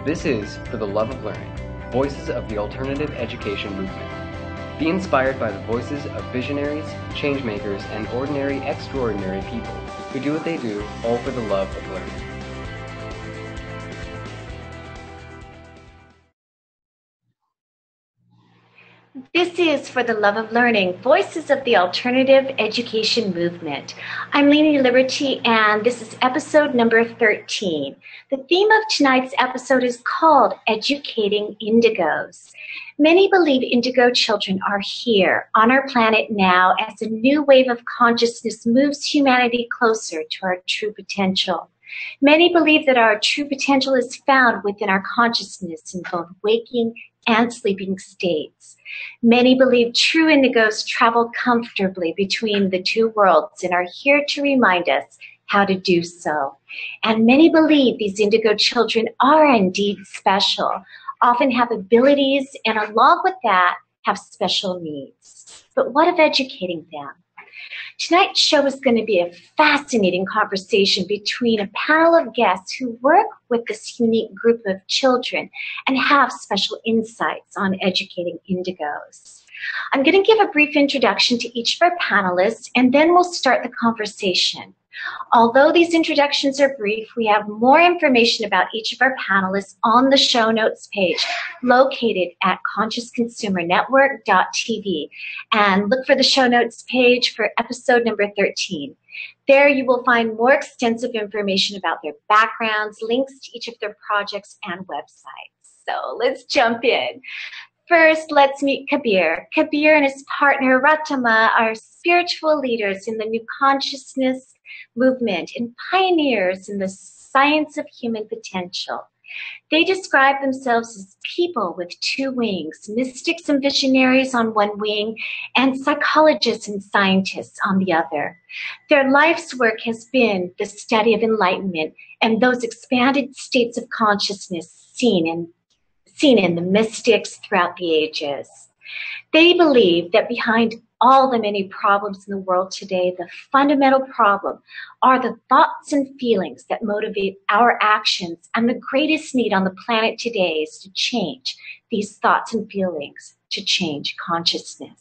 This is For the Love of Learning, Voices of the Alternative Education Movement. Be inspired by the voices of visionaries, changemakers, and ordinary, extraordinary people who do what they do, all for the love of learning. This is For the Love of Learning, Voices of the Alternative Education Movement. I'm Leni Liberty, and this is episode number 13. The theme of tonight's episode is called Educating Indigos. Many believe indigo children are here on our planet now as a new wave of consciousness moves humanity closer to our true potential. Many believe that our true potential is found within our consciousness in both waking and sleeping states. Many believe true indigos travel comfortably between the two worlds and are here to remind us how to do so. And many believe these indigo children are indeed special, often have abilities, and along with that, have special needs. But what of educating them? Tonight's show is going to be a fascinating conversation between a panel of guests who work with this unique group of children and have special insights on educating indigos. I'm going to give a brief introduction to each of our panelists, and then we'll start the conversation. Although these introductions are brief, we have more information about each of our panelists on the show notes page located at consciousconsumernetwork.tv, and look for the show notes page for episode number 13. There you will find more extensive information about their backgrounds, links to each of their projects and websites. So let's jump in. First, let's meet Kabir. Kabir and his partner Ratama are spiritual leaders in the New Consciousness movement and pioneers in the science of human potential. They describe themselves as people with two wings, mystics and visionaries on one wing, and psychologists and scientists on the other. Their life's work has been the study of enlightenment and those expanded states of consciousness seen in the mystics throughout the ages. They believe that behind all the many problems in the world today, the fundamental problem are the thoughts and feelings that motivate our actions, and the greatest need on the planet today is to change these thoughts and feelings, to change consciousness.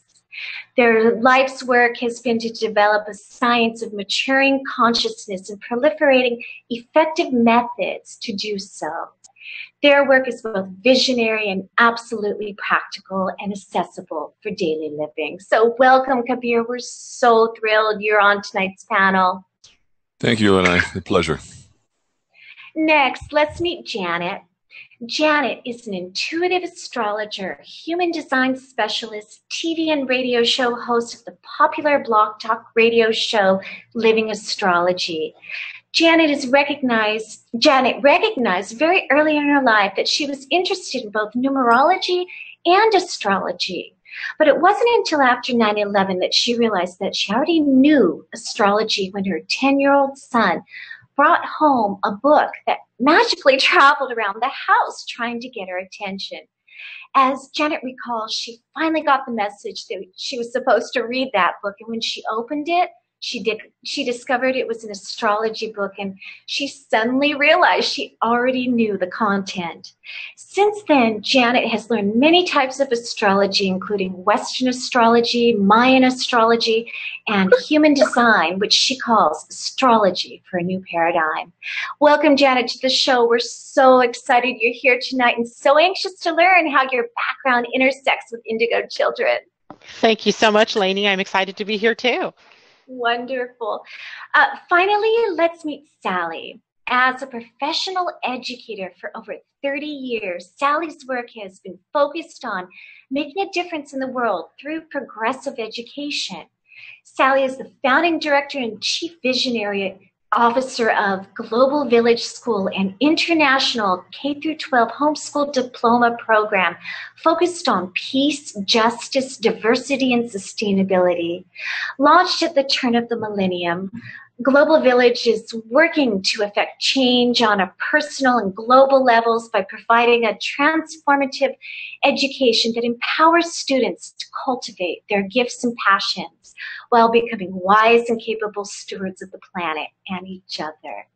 Their life's work has been to develop a science of maturing consciousness and proliferating effective methods to do so. Their work is both visionary and absolutely practical and accessible for daily living. So welcome, Kabir. We're so thrilled you're on tonight's panel. Thank you, Leni. A pleasure. Next, let's meet Janet. Janet is an intuitive astrologer, human design specialist, TV and radio show host of the popular blog talk radio show Living Astrology. Janet recognized very early in her life that she was interested in both numerology and astrology. But it wasn't until after 9/11 that she realized that she already knew astrology when her 10-year-old son brought home a book that magically traveled around the house trying to get her attention. As Janet recalls, she finally got the message that she was supposed to read that book, and when she opened it, she discovered it was an astrology book, and she suddenly realized she already knew the content. Since then, Janet has learned many types of astrology, including Western astrology, Mayan astrology, and human design, which she calls astrology for a new paradigm. Welcome, Janet, to the show. We're so excited you're here tonight and so anxious to learn how your background intersects with indigo children. Thank you so much, Leni. I'm excited to be here too. Wonderful. Finally, let's meet Sally. As a professional educator for over 30 years, Sally's work has been focused on making a difference in the world through progressive education. Sally is the founding director and chief visionary officer of Global Village School, an international K-12 homeschool diploma program focused on peace, justice, diversity, and sustainability. Launched at the turn of the millennium, Global Village is working to affect change on a personal and global levels by providing a transformative education that empowers students to cultivate their gifts and passions while becoming wise and capable stewards of the planet and each other.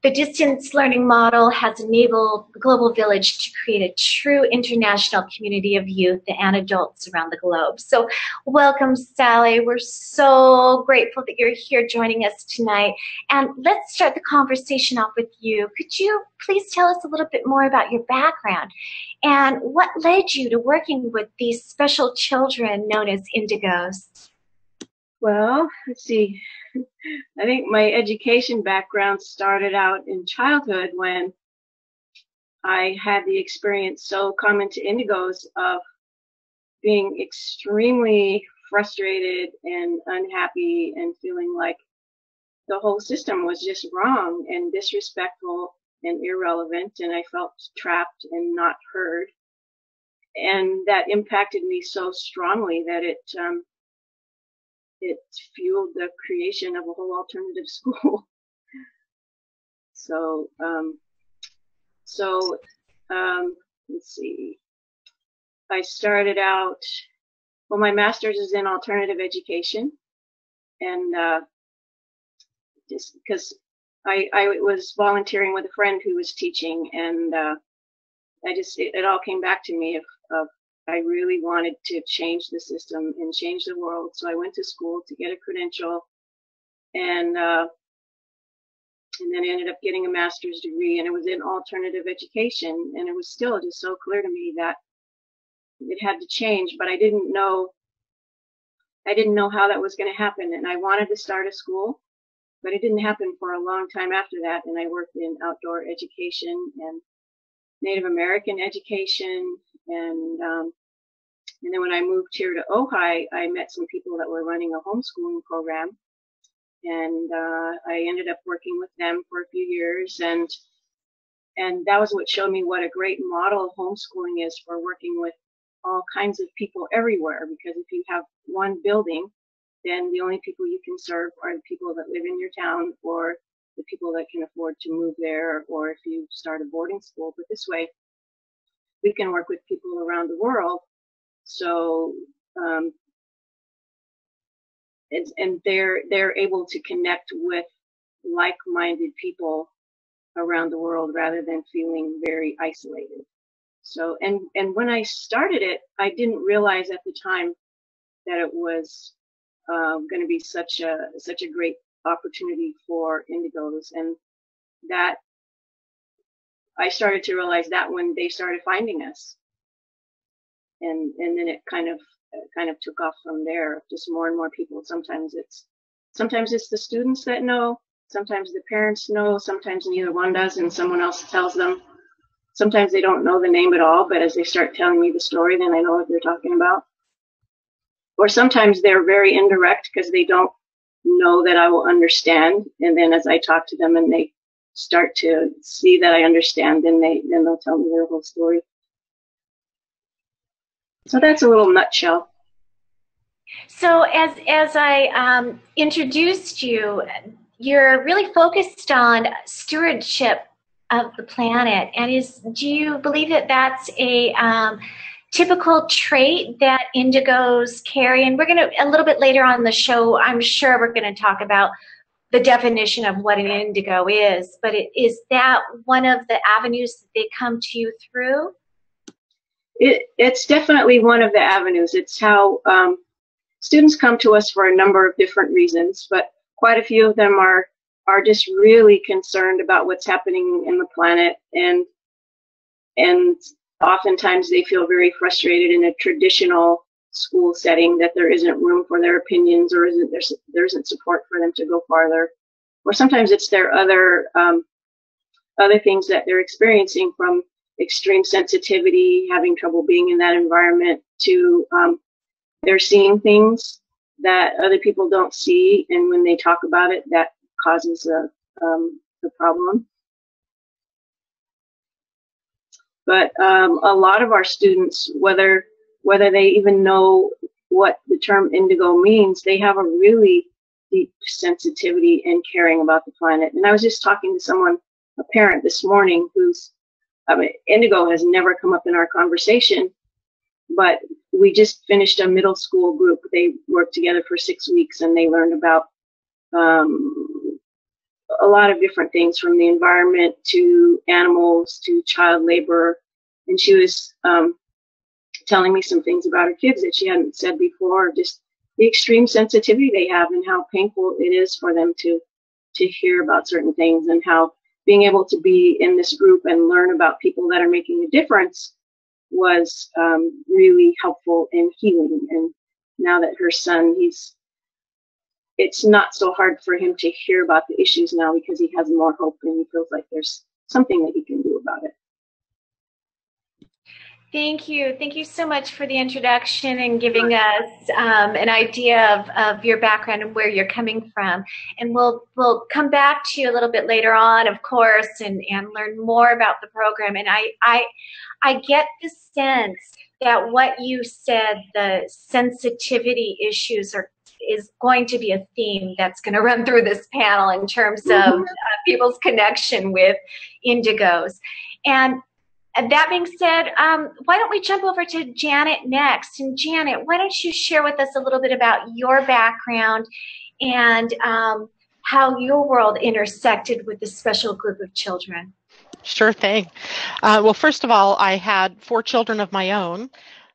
The distance learning model has enabled the Global Village to create a true international community of youth and adults around the globe. So welcome, Sally. We're so grateful that you're here joining us tonight. And let's start the conversation off with you. Could you please tell us a little bit more about your background and what led you to working with these special children known as indigos? Well, let's see. I think my education background started out in childhood when I had the experience so common to indigos of being extremely frustrated and unhappy and feeling like the whole system was just wrong and disrespectful and irrelevant, and I felt trapped and not heard. And that impacted me so strongly that it fueled the creation of a whole alternative school. So, let's see. I started out, well, my master's is in alternative education, and just because I was volunteering with a friend who was teaching, and it all came back to me of I really wanted to change the system and change the world. So I went to school to get a credential, and then I ended up getting a master's degree, and it was in alternative education. And it was still just so clear to me that it had to change, but I didn't know how that was going to happen. And I wanted to start a school, but it didn't happen for a long time after that. And I worked in outdoor education and Native American education, and then when I moved here to Ojai, I met some people that were running a homeschooling program, and I ended up working with them for a few years, and that was what showed me what a great model homeschooling is for working with all kinds of people everywhere. Because if you have one building, then the only people you can serve are the people that live in your town, or the people that can afford to move there, or if you start a boarding school. But this way, we can work with people around the world. So, and they're able to connect with like-minded people around the world rather than feeling very isolated. So, and when I started it, I didn't realize at the time that it was going to be such a great opportunity for indigos, and that I started to realize that when they started finding us, and then it kind of took off from there. Just more and more people. Sometimes it's the students that know, sometimes the parents know, sometimes neither one does and someone else tells them. Sometimes they don't know the name at all, but as they start telling me the story, then I know what they're talking about. Or sometimes they're very indirect because they don't know that I will understand, and then as I talk to them and they start to see that I understand, then they'll tell me their whole story. So that's a little nutshell. So as I introduced you, you're really focused on stewardship of the planet, and do you believe that that's a typical trait that indigos carry? And we're going to, a little bit later on the show, I'm sure we're going to talk about the definition of what an indigo is, but is that one of the avenues that they come to you through? It's definitely one of the avenues. It's how students come to us for a number of different reasons, but quite a few of them are just really concerned about what's happening in the planet, and oftentimes they feel very frustrated in a traditional school setting that there isn't room for their opinions, or there isn't support for them to go farther. Or sometimes it's their other things that they're experiencing, from extreme sensitivity, having trouble being in that environment, to they're seeing things that other people don't see, and when they talk about it, that causes a problem. But a lot of our students, whether they even know what the term indigo means, they have a really deep sensitivity and caring about the planet. And I was just talking to someone, a parent this morning, indigo has never come up in our conversation, but we just finished a middle school group. They worked together for 6 weeks, and they learned about a lot of different things, from the environment to animals to child labor. And she was telling me some things about her kids that she hadn't said before, just the extreme sensitivity they have and how painful it is for them to hear about certain things, and how being able to be in this group and learn about people that are making a difference was really helpful in healing. And now that her son, it's not so hard for him to hear about the issues now, because he has more hope and he feels like there's something that he can do about it. Thank you. Thank you so much for the introduction and giving us an idea of your background and where you're coming from. And we'll come back to you a little bit later on, of course, and learn more about the program. And I get the sense that what you said, the sensitivity issues is going to be a theme that's going to run through this panel in terms of people's connection with indigos. And that being said, why don't we jump over to Janet next? And Janet, why don't you share with us a little bit about your background and how your world intersected with this special group of children? Sure thing. Well, first of all, I had 4 children of my own.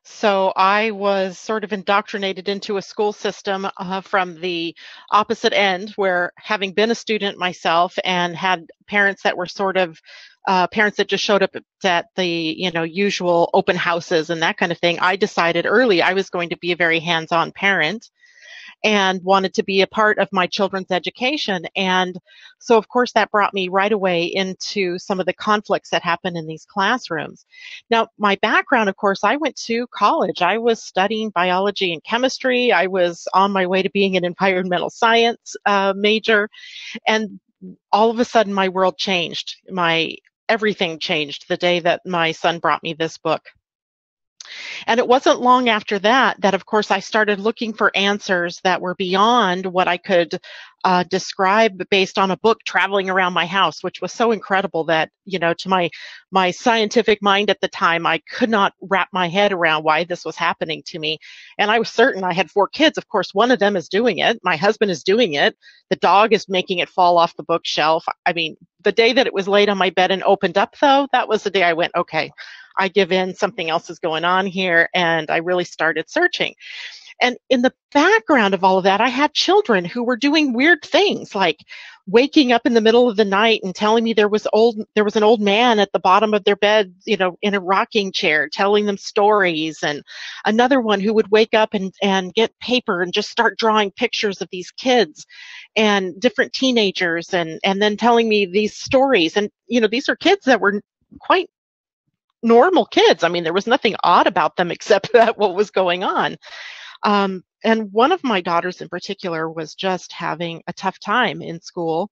So I was sort of indoctrinated into a school system from the opposite end, where, having been a student myself and had parents that were sort of parents that just showed up at the usual open houses and that kind of thing, I decided early I was going to be a very hands-on parent and wanted to be a part of my children's education. And so, of course, that brought me right away into some of the conflicts that happen in these classrooms. Now, my background, of course, I went to college. I was studying biology and chemistry. I was on my way to being an environmental science major. And all of a sudden, my world changed. Everything changed the day that my son brought me this book. And it wasn't long after that, of course, I started looking for answers that were beyond what I could describe based on a book traveling around my house, which was so incredible that, to my scientific mind at the time, I could not wrap my head around why this was happening to me. And I was certain I had 4 kids. Of course, one of them is doing it. My husband is doing it. The dog is making it fall off the bookshelf. I mean, the day that it was laid on my bed and opened up, though, that was the day I went, okay, I give in, something else is going on here, and I really started searching. And in the background of all of that, I had children who were doing weird things, like waking up in the middle of the night and telling me there was an old man at the bottom of their bed, in a rocking chair, telling them stories, and another one who would wake up and get paper and just start drawing pictures of these kids and different teenagers, and then telling me these stories. And, these are kids that were quite normal kids. I mean, there was nothing odd about them except that what was going on. And one of my daughters in particular was just having a tough time in school.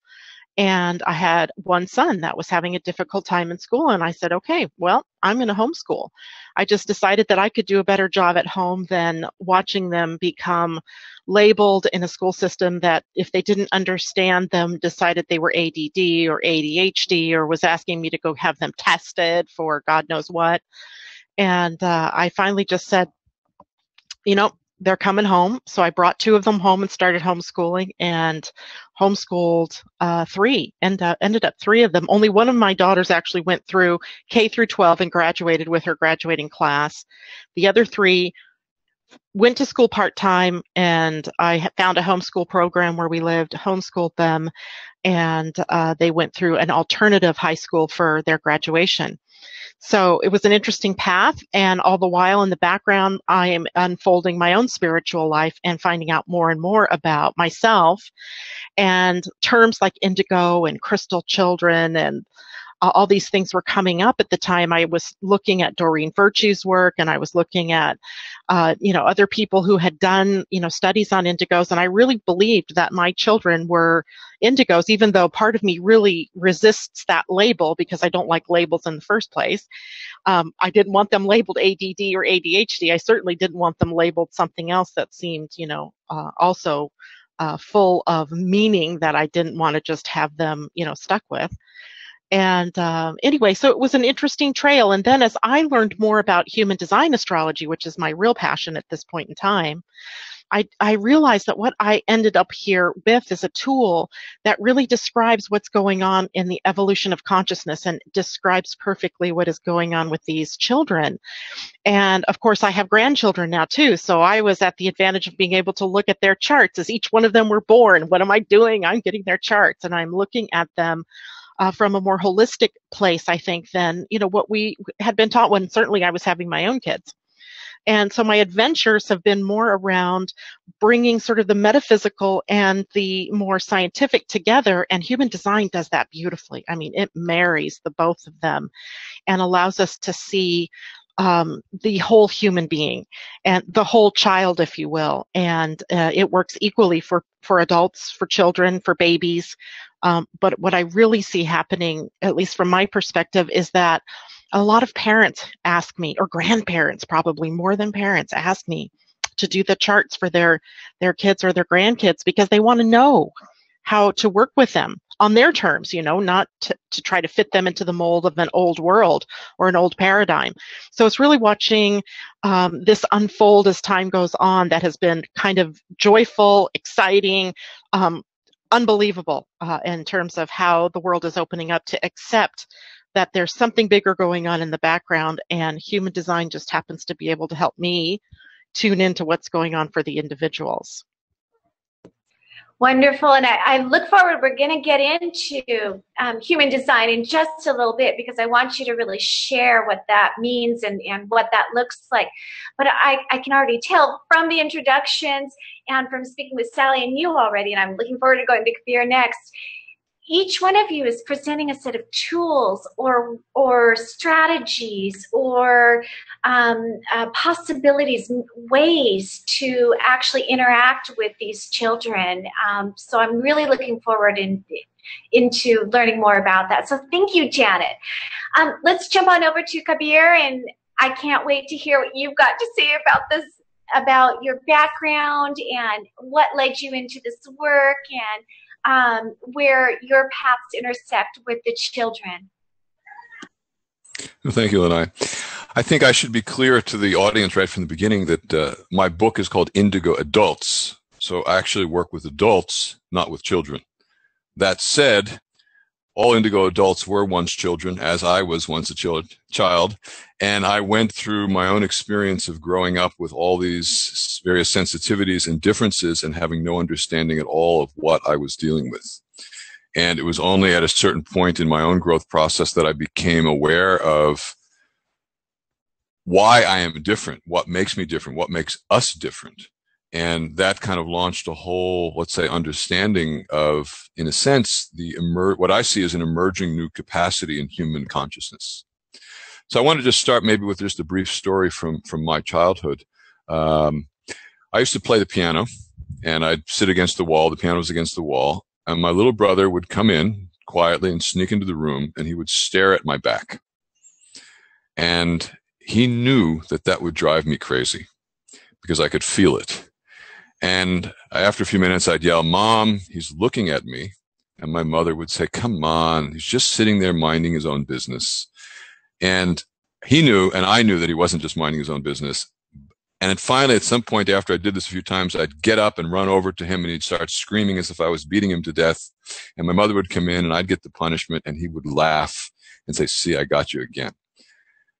And I had one son that was having a difficult time in school. And I said, okay, well, I'm going to homeschool. I just decided that I could do a better job at home than watching them become labeled in a school system that, if they didn't understand them, decided they were ADD or ADHD, or was asking me to go have them tested for God knows what. And I finally just said, they're coming home. So I brought 2 of them home and started homeschooling, and homeschooled 3, and ended up 3 of them. Only one of my daughters actually went through K through 12 and graduated with her graduating class. The other 3 went to school part-time, and I found a homeschool program where we lived, homeschooled them, and they went through an alternative high school for their graduation. So it was an interesting path, and all the while in the background, I am unfolding my own spiritual life and finding out more and more about myself, and terms like indigo and crystal children and all these things were coming up at the time. I was looking at Doreen Virtue's work, and I was looking at, other people who had done, studies on indigos. And I really believed that my children were indigos, even though part of me really resists that label because I don't like labels in the first place. I didn't want them labeled ADD or ADHD. I certainly didn't want them labeled something else that seemed, also full of meaning that I didn't want to just have them, stuck with. And anyway, so it was an interesting trail. And then as I learned more about human design astrology, which is my real passion at this point in time, I realized that what I ended up here with is a tool that really describes what's going on in the evolution of consciousness and describes perfectly what is going on with these children. And of course, I have grandchildren now too. So I was at the advantage of being able to look at their charts as each one of them were born. What am I doing? I'm getting their charts and I'm looking at them from a more holistic place, I think, than, you know, what we had been taught when certainly I was having my own kids. And so my adventures have been more around bringing sort of the metaphysical and the more scientific together, and human design does that beautifully. I mean, it marries the both of them and allows us to see the whole human being and the whole child, if you will. And it works equally for adults, for children, for babies. But what I really see happening, at least from my perspective, is that a lot of parents ask me, or grandparents probably more than parents, ask me to do the charts for their kids or their grandkids because they want to know how to work with them on their terms, you know, not to try to fit them into the mold of an old world or an old paradigm. So it's really watching this unfold as time goes on that has been kind of joyful, exciting, unbelievable in terms of how the world is opening up to accept that there's something bigger going on in the background, and human design just happens to be able to help me tune into what's going on for the individuals. Wonderful. And I look forward, we're going to get into human design in just a little bit because I want you to really share what that means and what that looks like. But I can already tell from the introductions and from speaking with Sally and you already, and I'm looking forward to going to Kabir next, each one of you is presenting a set of tools or strategies or possibilities, ways to actually interact with these children. So I'm really looking forward into learning more about that. So thank you, Janet. Let's jump on over to Kabir, and I can't wait to hear what you've got to say about this, about your background and what led you into this work and where your paths intersect with the children. Well, thank you, Lanai. I think I should be clear to the audience right from the beginning that my book is called Indigo Adults. So I actually work with adults, not with children. That said, all indigo adults were once children, as I was once a child. And I went through my own experience of growing up with all these various sensitivities and differences and having no understanding at all of what I was dealing with. And it was only at a certain point in my own growth process that I became aware of why I am different, what makes me different, what makes us different. And that kind of launched a whole, let's say, understanding of, in a sense, what I see as an emerging new capacity in human consciousness. So I want to just start maybe with just a brief story from my childhood. I used to play the piano, and I'd sit against the wall. The piano was against the wall, and my little brother would come in quietly and sneak into the room, and he would stare at my back. And he knew that that would drive me crazy because I could feel it. And after a few minutes, I'd yell, "Mom, he's looking at me." And my mother would say, "Come on, he's just sitting there minding his own business." And he knew, and I knew that he wasn't just minding his own business. And then finally, at some point after I did this a few times, I'd get up and run over to him, and he'd start screaming as if I was beating him to death. And my mother would come in, and I'd get the punishment, and he would laugh and say, "See, I got you again."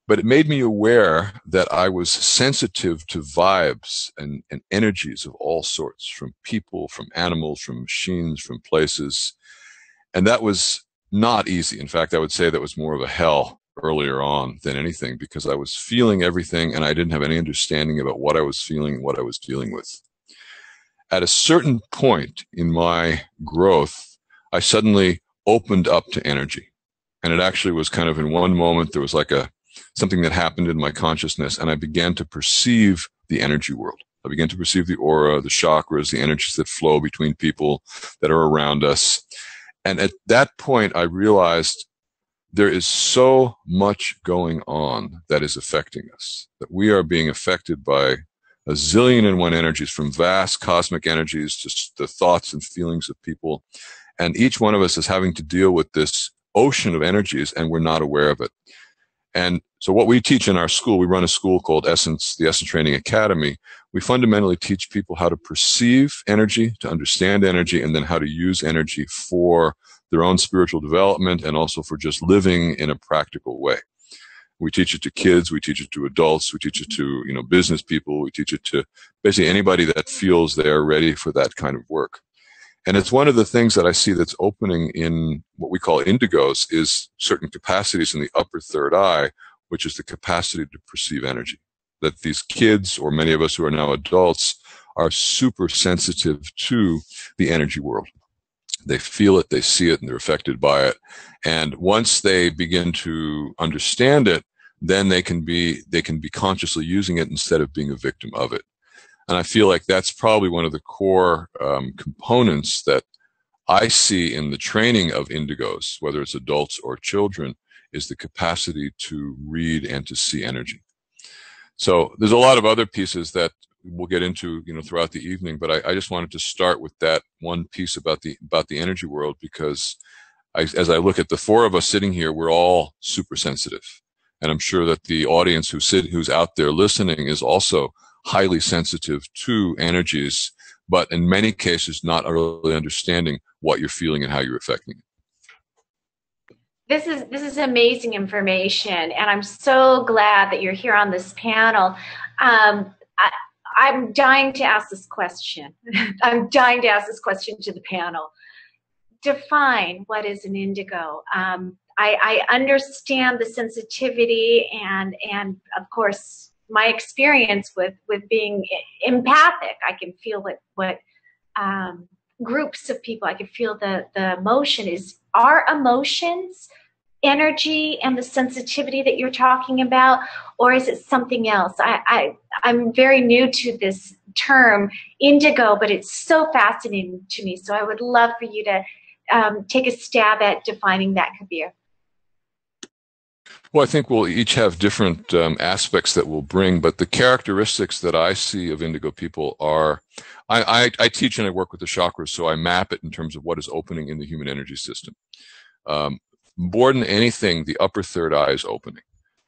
But it made me aware that I was sensitive to vibes and energies of all sorts, from people, from animals, from machines, from places. And that was not easy. In fact, I would say that was more of a hell earlier on than anything, because I was feeling everything and I didn't have any understanding about what I was feeling and what I was dealing with. At a certain point in my growth, I suddenly opened up to energy. And it actually was kind of in one moment, there was like something that happened in my consciousness, and I began to perceive the energy world. I began to perceive the aura, the chakras, the energies that flow between people that are around us. And at that point, I realized there is so much going on that is affecting us, that we are being affected by a zillion and one energies, from vast cosmic energies to the thoughts and feelings of people. And each one of us is having to deal with this ocean of energies, and we're not aware of it. And so what we teach in our school, we run a school called the Essence Training Academy. We fundamentally teach people how to perceive energy, to understand energy, and then how to use energy for their own spiritual development and also for just living in a practical way. We teach it to kids, we teach it to adults, we teach it to, business people, we teach it to basically anybody that feels they're ready for that kind of work. And it's one of the things that I see that's opening in what we call indigos is certain capacities in the upper third eye, which is the capacity to perceive energy. That these kids, or many of us who are now adults, are super sensitive to the energy world. They feel it, they see it, and they're affected by it. And once they begin to understand it, then they can be consciously using it instead of being a victim of it. And I feel like that's probably one of the core components that I see in the training of indigos, whether it's adults or children, is the capacity to read and to see energy. So there's a lot of other pieces that we'll get into, throughout the evening, but I just wanted to start with that one piece about the energy world, because as I look at the four of us sitting here, we're all super sensitive. And I'm sure that the audience who's out there listening is also highly sensitive to energies, but in many cases not really understanding what you're feeling and how you're affecting it. This is amazing information, and I'm so glad that you're here on this panel. I'm dying to ask this question. I'm dying to ask this question to the panel. Define what is an indigo. I understand the sensitivity and of course my experience with being empathic. I can feel what groups of people, I can feel the emotion is. Are emotions energy and the sensitivity that you're talking about, or is it something else? I'm very new to this term indigo, but it's so fascinating to me. So I would love for you to take a stab at defining that, Kabir. Well, I think we'll each have different aspects that we'll bring, but the characteristics that I see of indigo people are, I teach and I work with the chakras, so I map it in terms of what is opening in the human energy system. More than anything, the upper third eye is opening,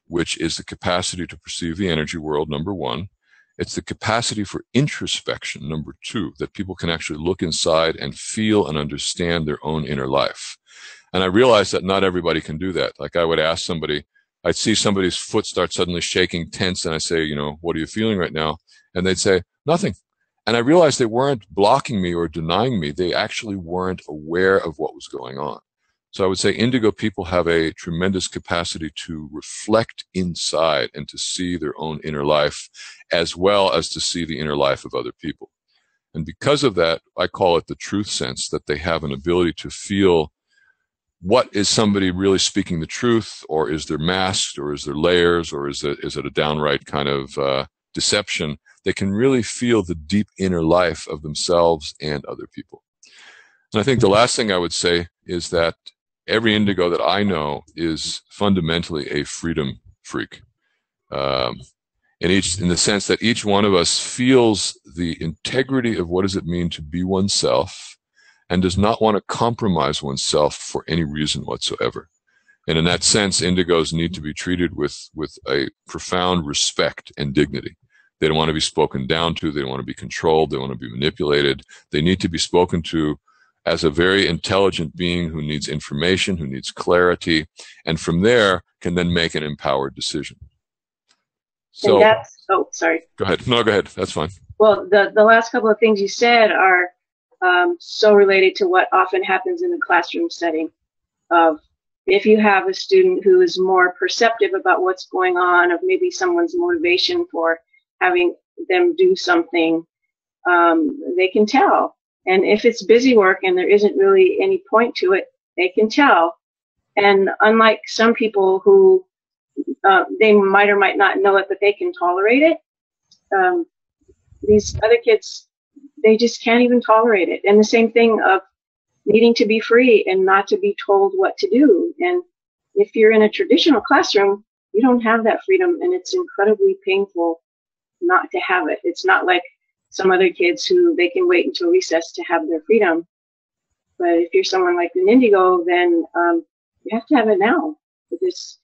which is the capacity to perceive the energy world, number one. It's the capacity for introspection, number two, that people can actually look inside and feel and understand their own inner life. And I realize that not everybody can do that. Like I would ask somebody, I'd see somebody's foot start suddenly shaking tense, and I say, what are you feeling right now? And they'd say, nothing. And I realized they weren't blocking me or denying me. They actually weren't aware of what was going on. So I would say indigo people have a tremendous capacity to reflect inside and to see their own inner life, as well as to see the inner life of other people. And because of that, I call it the truth sense, that they have an ability to feel what is somebody really speaking the truth, or is there masked, or is there layers, or is it a downright kind of deception? They can really feel the deep inner life of themselves and other people. And I think the last thing I would say is that every indigo that I know is fundamentally a freedom freak. In the sense that each one of us feels the integrity of what does it mean to be oneself, and does not want to compromise oneself for any reason whatsoever. And in that sense, indigos need to be treated with a profound respect and dignity. They don't want to be spoken down to. They don't want to be controlled. They want to be manipulated. They need to be spoken to as a very intelligent being who needs information, who needs clarity, and from there can then make an empowered decision. So, sorry. Go ahead. No, go ahead. That's fine. Well, the last couple of things you said are so related to what often happens in the classroom setting. Of if you have a student who is more perceptive about what's going on, of maybe someone's motivation for having them do something, they can tell. And if it's busy work and there isn't really any point to it, they can tell. And unlike some people who they might or might not know it, but they can tolerate it, these other kids, they just can't even tolerate it. And the same thing of needing to be free and not to be told what to do. And if you're in a traditional classroom, you don't have that freedom, and it's incredibly painful not to have it. It's not like some other kids who they can wait until recess to have their freedom. But if you're someone like an indigo, then You have to have it now. It's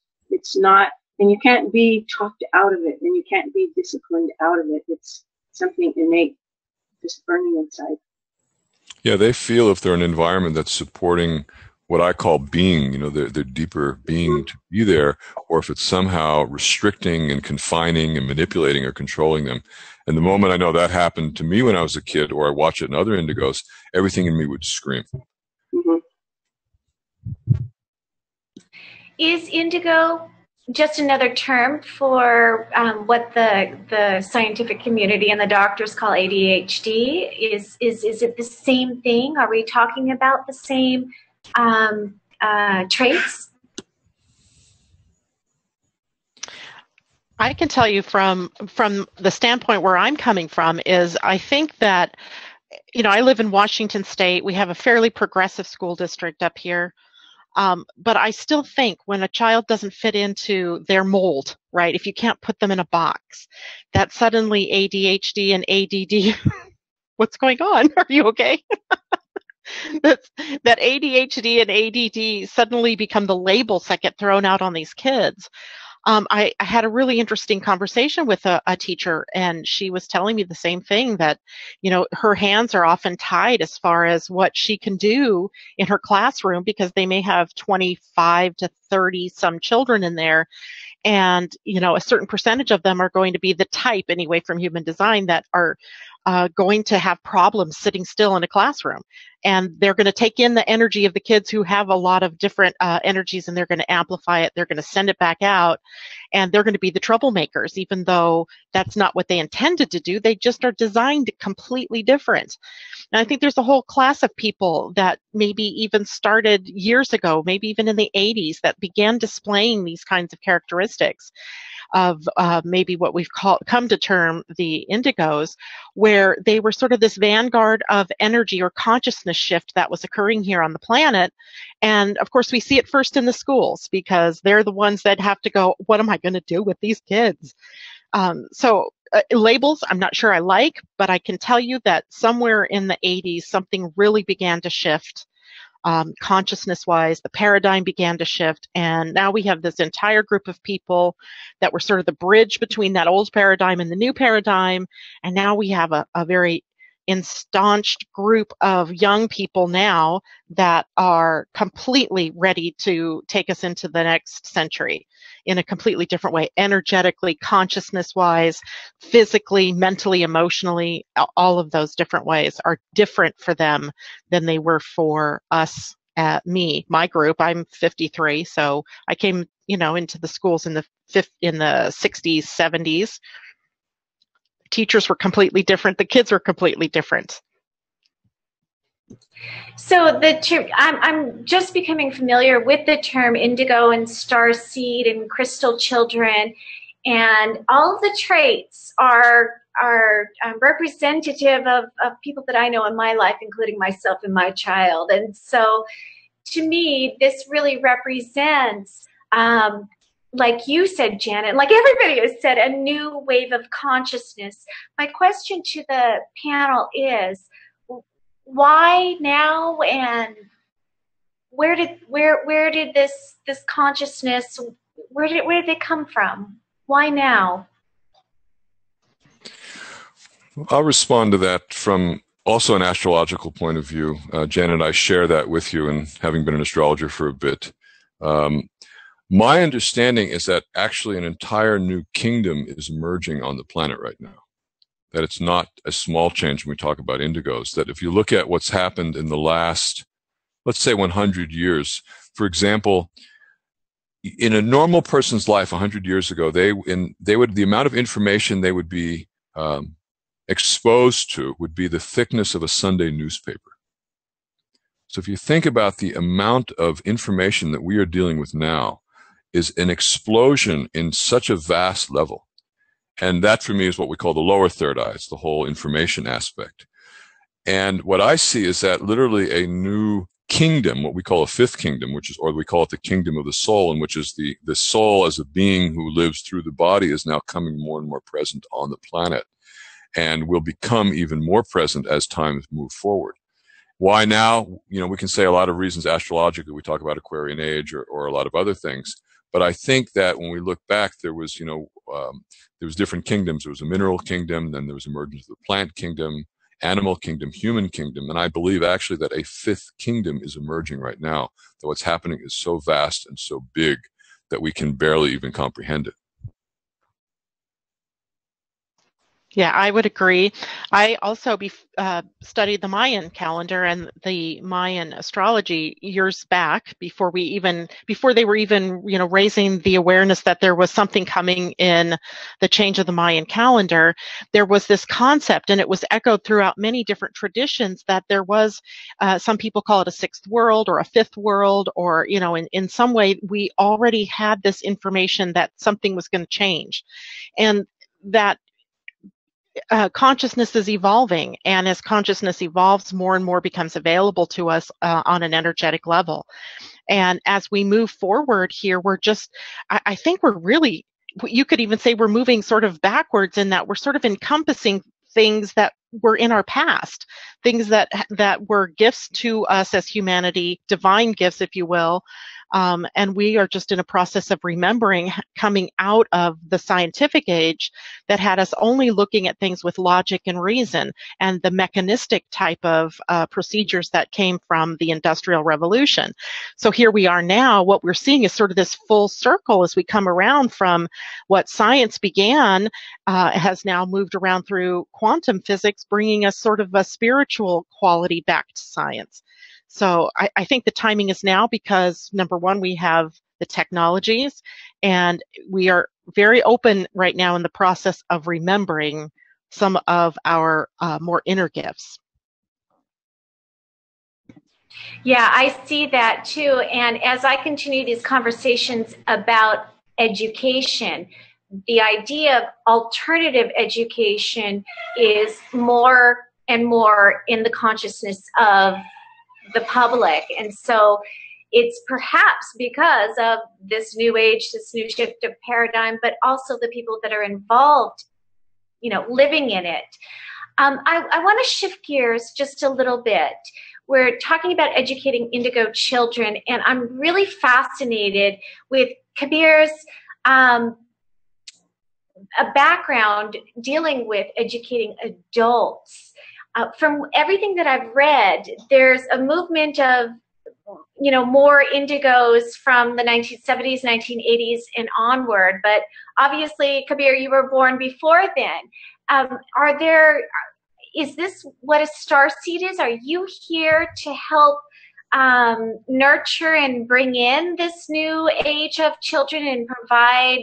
not, and you can't be talked out of it, and you can't be disciplined out of it. It's something innate, just burning inside. Yeah, they feel if they're in an environment that's supporting what I call being, their deeper being to be there, or if it's somehow restricting and confining and manipulating or controlling them. And the moment I know that happened to me when I was a kid, or I watch it in other indigos, everything in me would scream. Mm-hmm. Is indigo just another term for what the scientific community and the doctors call ADHD? Is it the same thing? Are we talking about the same traits? I can tell you from the standpoint where I'm coming from is I think that, I live in Washington State. We have a fairly progressive school district up here. But I still think when a child doesn't fit into their mold, right, if you can't put them in a box, that suddenly ADHD and ADD, what's going on? Are you okay? that ADHD and ADD suddenly become the labels that get thrown out on these kids. I had a really interesting conversation with a teacher, and she was telling me the same thing, that, her hands are often tied as far as what she can do in her classroom, because they may have 25 to 30 some children in there. And, a certain percentage of them are going to be the type, anyway, from human design, that are going to have problems sitting still in a classroom. And they're going to take in the energy of the kids who have a lot of different energies, and they're going to amplify it. They're going to send it back out, and they're going to be the troublemakers, even though that's not what they intended to do. They just are designed completely different. And I think there's a whole class of people that maybe even started years ago, maybe even in the 80s, that began displaying these kinds of characteristics of maybe what we've come to term the indigos, where they were sort of this vanguard of energy or consciousness shift that was occurring here on the planet. And of course, we see it first in the schools, because they're the ones that have to go, what am I going to do with these kids? Labels, I'm not sure I like, but I can tell you that somewhere in the 80s, something really began to shift. Consciousness-wise, the paradigm began to shift, and now we have this entire group of people that were sort of the bridge between that old paradigm and the new paradigm, and now we have a very instaunched group of young people now that are completely ready to take us into the next century in a completely different way, energetically, consciousness-wise, physically, mentally, emotionally. All of those different ways are different for them than they were for us. My group, I'm 53, so I came, into the schools in the 60s, 70s. Teachers were completely different. The kids were completely different. So I'm just becoming familiar with the term indigo and starseed and crystal children, and all of the traits are representative of people that I know in my life, including myself and my child. And so to me, this really represents, like you said, Janet, like everybody has said, a new wave of consciousness. My question to the panel is, why now, and where did this consciousness, where did they come from? Why now? I'll respond to that from also an astrological point of view. Janet, I share that with you, and having been an astrologer for a bit. My understanding is that actually an entire new kingdom is emerging on the planet right now. That it's not a small change when we talk about indigos, that if you look at what's happened in the last, let's say 100 years, for example, in a normal person's life 100 years ago, the amount of information they would be exposed to would be the thickness of a Sunday newspaper. So if you think about the amount of information that we are dealing with now, is an explosion in such a vast level. And that for me is what we call the lower third eye. It's the whole information aspect. And what I see is that literally a new kingdom, what we call a fifth kingdom, or we call it the kingdom of the soul, in which is the soul as a being who lives through the body, is now coming more and more present on the planet, and will become even more present as time moves forward. Why now? We can say a lot of reasons astrologically. We talk about Aquarian age or a lot of other things. But I think that when we look back, there was, there was different kingdoms. There was a mineral kingdom, then there was emergence of the plant kingdom, animal kingdom, human kingdom. And I believe actually that a fifth kingdom is emerging right now. That what's happening is so vast and so big that we can barely even comprehend it. Yeah, I would agree. I also studied the Mayan calendar and the Mayan astrology years back before they were even, raising the awareness that there was something coming in the change of the Mayan calendar. There was this concept, and it was echoed throughout many different traditions, that there was, some people call it a sixth world or a fifth world, or, in some way we already had this information that something was going to change, and that consciousness is evolving, and as consciousness evolves, more and more becomes available to us on an energetic level. And as we move forward here, I think we're really, you could even say we're moving sort of backwards, in that we're sort of encompassing things that were in our past, things that were gifts to us as humanity, divine gifts, if you will. And we are just in a process of remembering, coming out of the scientific age that had us only looking at things with logic and reason, and the mechanistic type of procedures that came from the Industrial Revolution. So here we are now. What we're seeing is sort of this full circle as we come around from what science began, has now moved around through quantum physics, bringing us sort of a spiritual quality back to science. So I think the timing is now, because number one, we have the technologies, and we are very open right now in the process of remembering some of our more inner gifts. Yeah, I see that too. And as I continue these conversations about education, the idea of alternative education is more and more in the consciousness of the public. And so it's perhaps because of this new age, this new shift of paradigm, but also the people that are involved, living in it. I want to shift gears just a little bit. We're talking about educating indigo children, and I'm really fascinated with Kabir's a background dealing with educating adults. From everything that I've read, there's a movement of, more indigos from the 1970s, 1980s and onward. But obviously, Kabir, you were born before then. Is this what a starseed is? Are you here to help nurture and bring in this new age of children and provide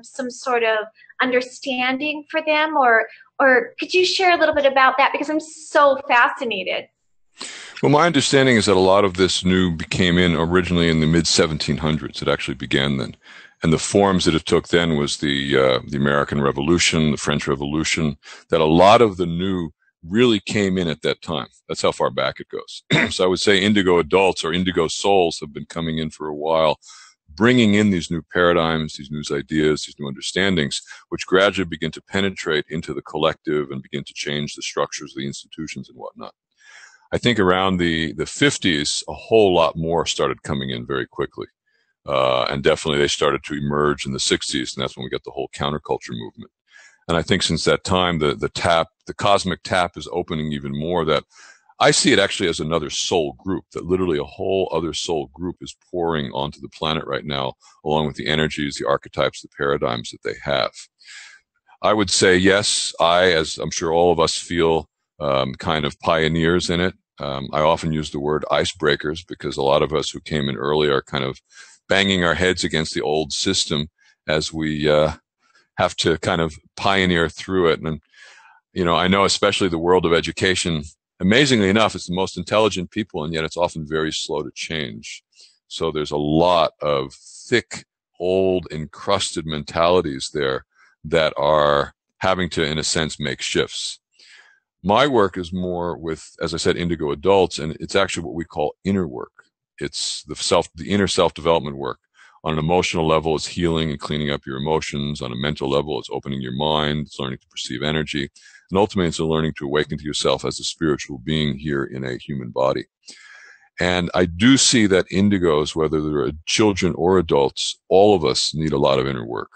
some sort of understanding for them? Or could you share a little bit about that? Because I'm so fascinated. Well, my understanding is that a lot of this came in originally in the mid-1700s. It actually began then. And the forms that it took then was the American Revolution, the French Revolution, that a lot of the new really came in at that time. That's how far back it goes. So I would say indigo adults or indigo souls have been coming in for a while, bringing in these new paradigms, these new ideas, these new understandings, which gradually begin to penetrate into the collective and begin to change the structures of the institutions and whatnot. I think around the 50s, a whole lot more started coming in very quickly. And definitely they started to emerge in the 60s, and that's when we got the whole counterculture movement. And I think since that time, the cosmic tap is opening even more. That I see it actually as another soul group, that literally a whole other soul group is pouring onto the planet right now, along with the energies, the archetypes, the paradigms that they have. I would say, yes, as I'm sure all of us feel, kind of pioneers in it. I often use the word icebreakers, because a lot of us who came in early are kind of banging our heads against the old system as we have to kind of pioneer through it. And, I know especially the world of education, amazingly enough, it's the most intelligent people, and yet it's often very slow to change. So there's a lot of thick, old, encrusted mentalities there that are having to, in a sense, make shifts. My work is more with, as I said, indigo adults, and it's actually what we call inner work. It's the inner self-development work. On an emotional level, it's healing and cleaning up your emotions. On a mental level, it's opening your mind, it's learning to perceive energy. And ultimately, it's a learning to awaken to yourself as a spiritual being here in a human body. And I do see that indigos, whether they're children or adults, all of us need a lot of inner work.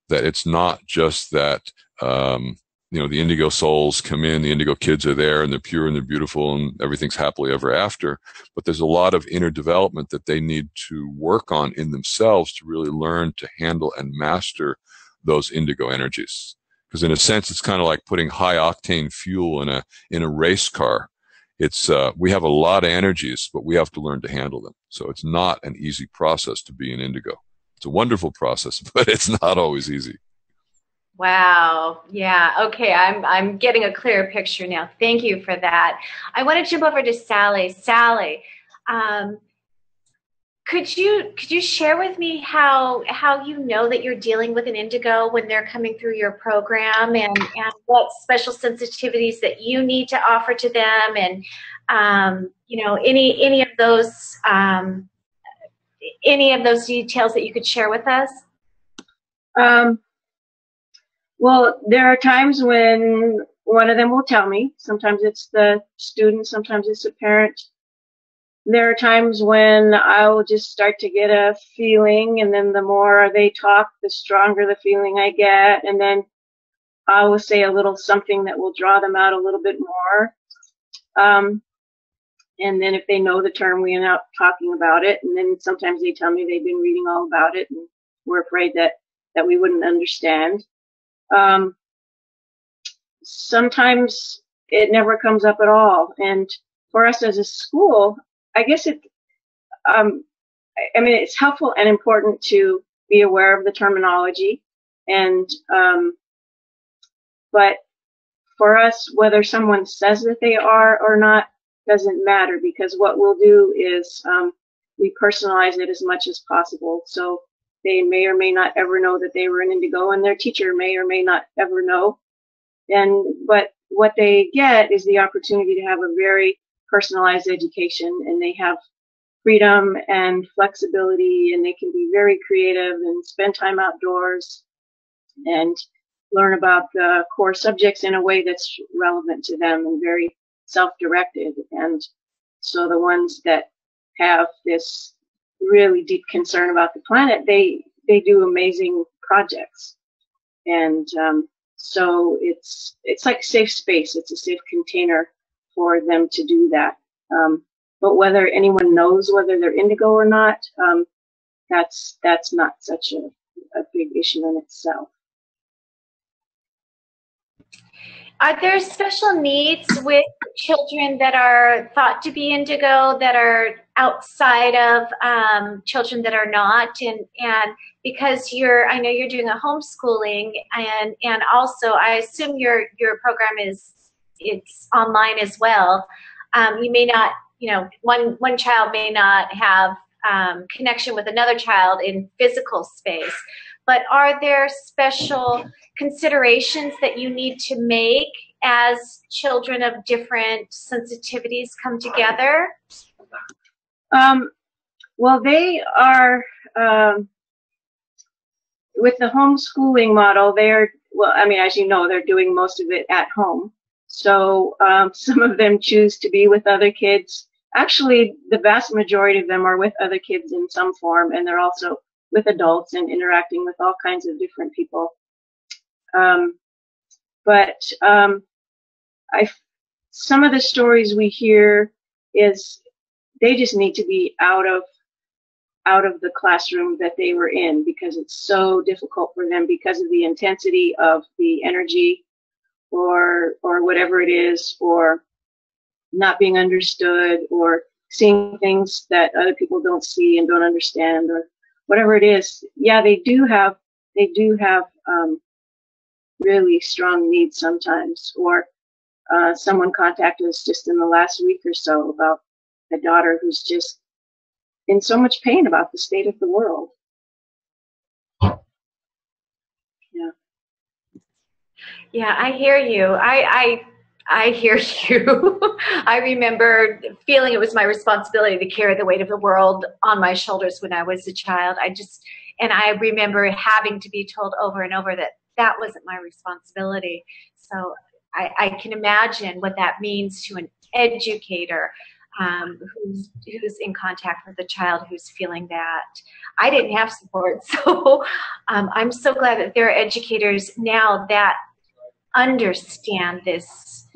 That it's not just that, the indigo souls come in, the indigo kids are there, and they're pure and they're beautiful and everything's happily ever after. But there's a lot of inner development that they need to work on in themselves to really learn to handle and master those indigo energies. Because in a sense, it's kind of like putting high octane fuel in a race car. It's we have a lot of energies, but we have to learn to handle them. So it's not an easy process to be an indigo. It's a wonderful process, but it's not always easy. Wow. Yeah. Okay. I'm getting a clearer picture now. Thank you for that. I want to jump over to Sally. Sally, could you share with me how you know that you're dealing with an indigo when they're coming through your program, and what special sensitivities that you need to offer to them, and any of those details that you could share with us? Well, there are times when one of them will tell me. Sometimes it's the student, sometimes it's a parent. There are times when I will just start to get a feeling, and then the more they talk, the stronger the feeling I get, and then I will say a little something that will draw them out a little bit more. And then if they know the term, we end up talking about it, and then sometimes they tell me they've been reading all about it, and we're afraid that we wouldn't understand. Sometimes it never comes up at all. And for us as a school, I guess it's helpful and important to be aware of the terminology. And, but for us, whether someone says that they are or not doesn't matter, because what we'll do is, we personalize it as much as possible. So they may or may not ever know that they were an indigo, and their teacher may or may not ever know. But what they get is the opportunity to have a very personalized education, and they have freedom and flexibility, and they can be very creative and spend time outdoors and learn about the core subjects in a way that's relevant to them and very self-directed. And so the ones that have this really deep concern about the planet, they do amazing projects. And so it's like safe space. It's a safe container for them to do that. But whether anyone knows whether they're indigo or not, that's not such a big issue in itself. Are there special needs with children that are thought to be indigo that are outside of children that are not? And because I know you're doing a homeschooling, and also I assume your program it's online as well. You may not, one child may not have connection with another child in physical space, but are there special considerations that you need to make as children of different sensitivities come together? Well, they are, with the homeschooling model, as you know, they're doing most of it at home. So some of them choose to be with other kids. Actually, the vast majority of them are with other kids in some form, and they're also with adults and interacting with all kinds of different people. Some of the stories we hear is they just need to be out of the classroom that they were in, because it's so difficult for them because of the intensity of the energy or whatever it is, or not being understood, or seeing things that other people don't see and don't understand, or whatever it is. Yeah, they do have really strong needs sometimes. Or someone contacted us just in the last week or so about a daughter who's just in so much pain about the state of the world. Yeah. Yeah, I hear you. I hear you. I remember feeling it was my responsibility to carry the weight of the world on my shoulders when I was a child. And I remember having to be told over and over that wasn't my responsibility. So I can imagine what that means to an educator who's in contact with a child who's feeling that. I didn't have support, so I'm so glad that there are educators now that understand this.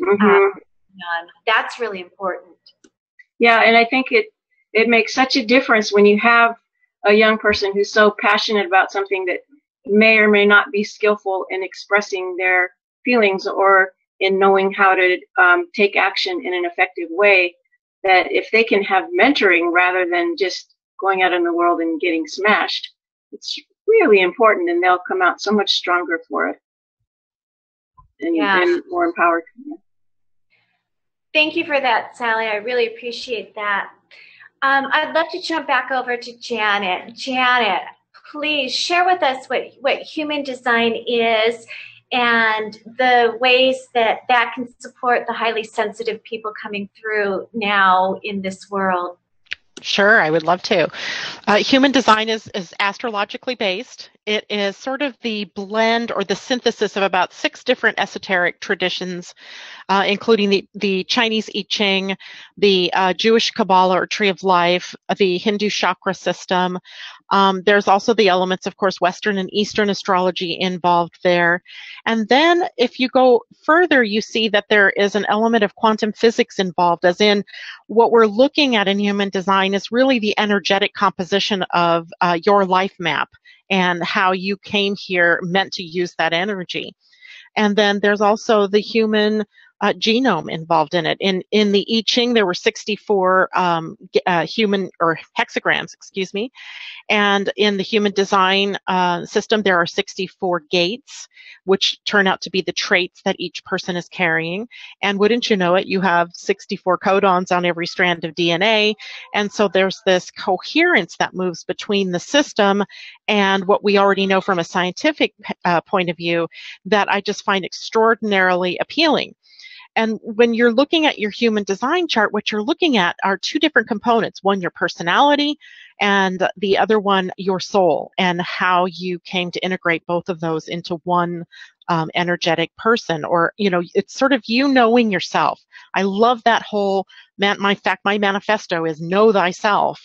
That's really important. Yeah, and I think it makes such a difference when you have a young person who's so passionate about something that may or may not be skillful in expressing their feelings or in knowing how to take action in an effective way, that if they can have mentoring rather than just going out in the world and getting smashed, it's really important, and they'll come out so much stronger for it and more empowered. Thank you for that, Sally. I really appreciate that. I'd love to jump back over to Janet. Janet, please share with us what human design is and the ways that can support the highly sensitive people coming through now in this world. Sure, I would love to. Human design is astrologically based. It is sort of the blend or the synthesis of about 6 different esoteric traditions, including the Chinese I Ching, the Jewish Kabbalah or Tree of Life, the Hindu chakra system. There's also the elements, of course, Western and Eastern astrology involved there. And then if you go further, you see that there is an element of quantum physics involved, as in what we're looking at in human design is really the energetic composition of your life map and how you came here meant to use that energy. And then there's also the human genome involved in it. In the I Ching, there were 64 human or hexagrams, excuse me. And in the human design system, there are 64 gates, which turn out to be the traits that each person is carrying. And wouldn't you know it, you have 64 codons on every strand of DNA. And so there's this coherence that moves between the system and what we already know from a scientific point of view that I just find extraordinarily appealing. And when you're looking at your human design chart, what you're looking at are 2 different components. One, your personality, and the other one, your soul, and how you came to integrate both of those into one energetic person. Or, you know, it's sort of you knowing yourself. I love that whole, my manifesto is know thyself,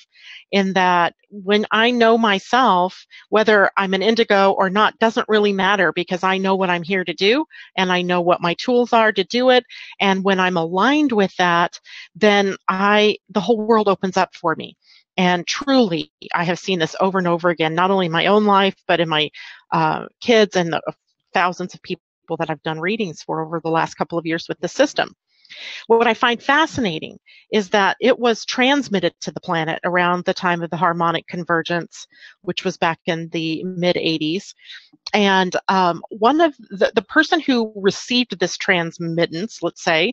in that when I know myself, whether I'm an indigo or not doesn't really matter, because I know what I'm here to do and I know what my tools are to do it. And when I'm aligned with that, then the whole world opens up for me. And truly, I have seen this over and over again, not only in my own life, but in my kids and the thousands of people that I've done readings for over the last couple of years with the system. What I find fascinating is that it was transmitted to the planet around the time of the harmonic convergence, which was back in the mid-80s. And one of the person who received this transmittance, let's say,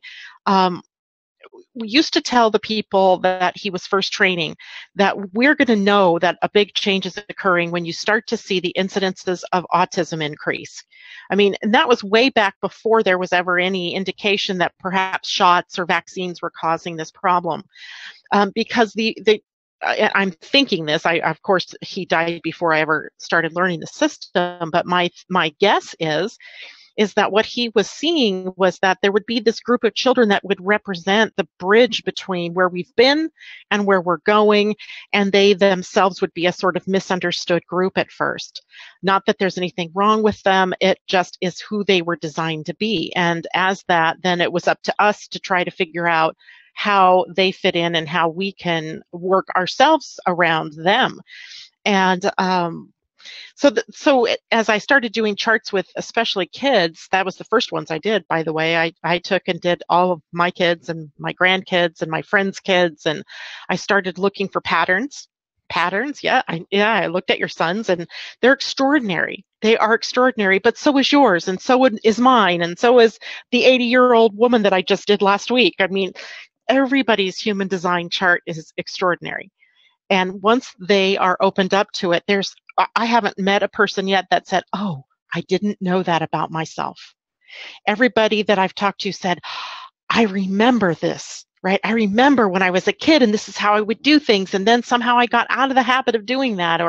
we used to tell the people that he was first training that we're going to know that a big change is occurring when you start to see the incidences of autism increase. I mean, and that was way back before there was ever any indication that perhaps shots or vaccines were causing this problem. Because I'm thinking this, of course, he died before I ever started learning the system, but my guess is that what he was seeing was that there would be this group of children that would represent the bridge between where we've been and where we're going, and they themselves would be a sort of misunderstood group at first. Not that there's anything wrong with them, it just is who they were designed to be. And as that, then it was up to us to try to figure out how they fit in and how we can work ourselves around them. And So as I started doing charts with especially kids, that was the first ones I did, by the way. I took and did all of my kids and my grandkids and my friends' kids, and I started looking for patterns. Yeah, I looked at your sons, and they're extraordinary. They are extraordinary, but so is yours, and so is mine, and so is the 80-year-old woman that I just did last week. I mean, everybody's human design chart is extraordinary. And once they are opened up to it, I haven't met a person yet that said, oh, I didn't know that about myself. Everybody that I've talked to said, I remember this. right? I remember when I was a kid and this is how I would do things, and then somehow I got out of the habit of doing that,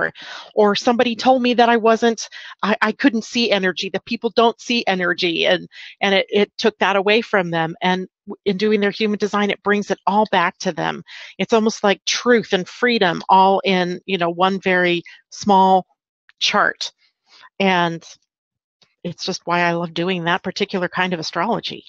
or somebody told me that I couldn't see energy, that people don't see energy, and it took that away from them. And in doing their human design, it brings it all back to them. It's almost like truth and freedom all in, one very small chart. And it's just why I love doing that particular kind of astrology.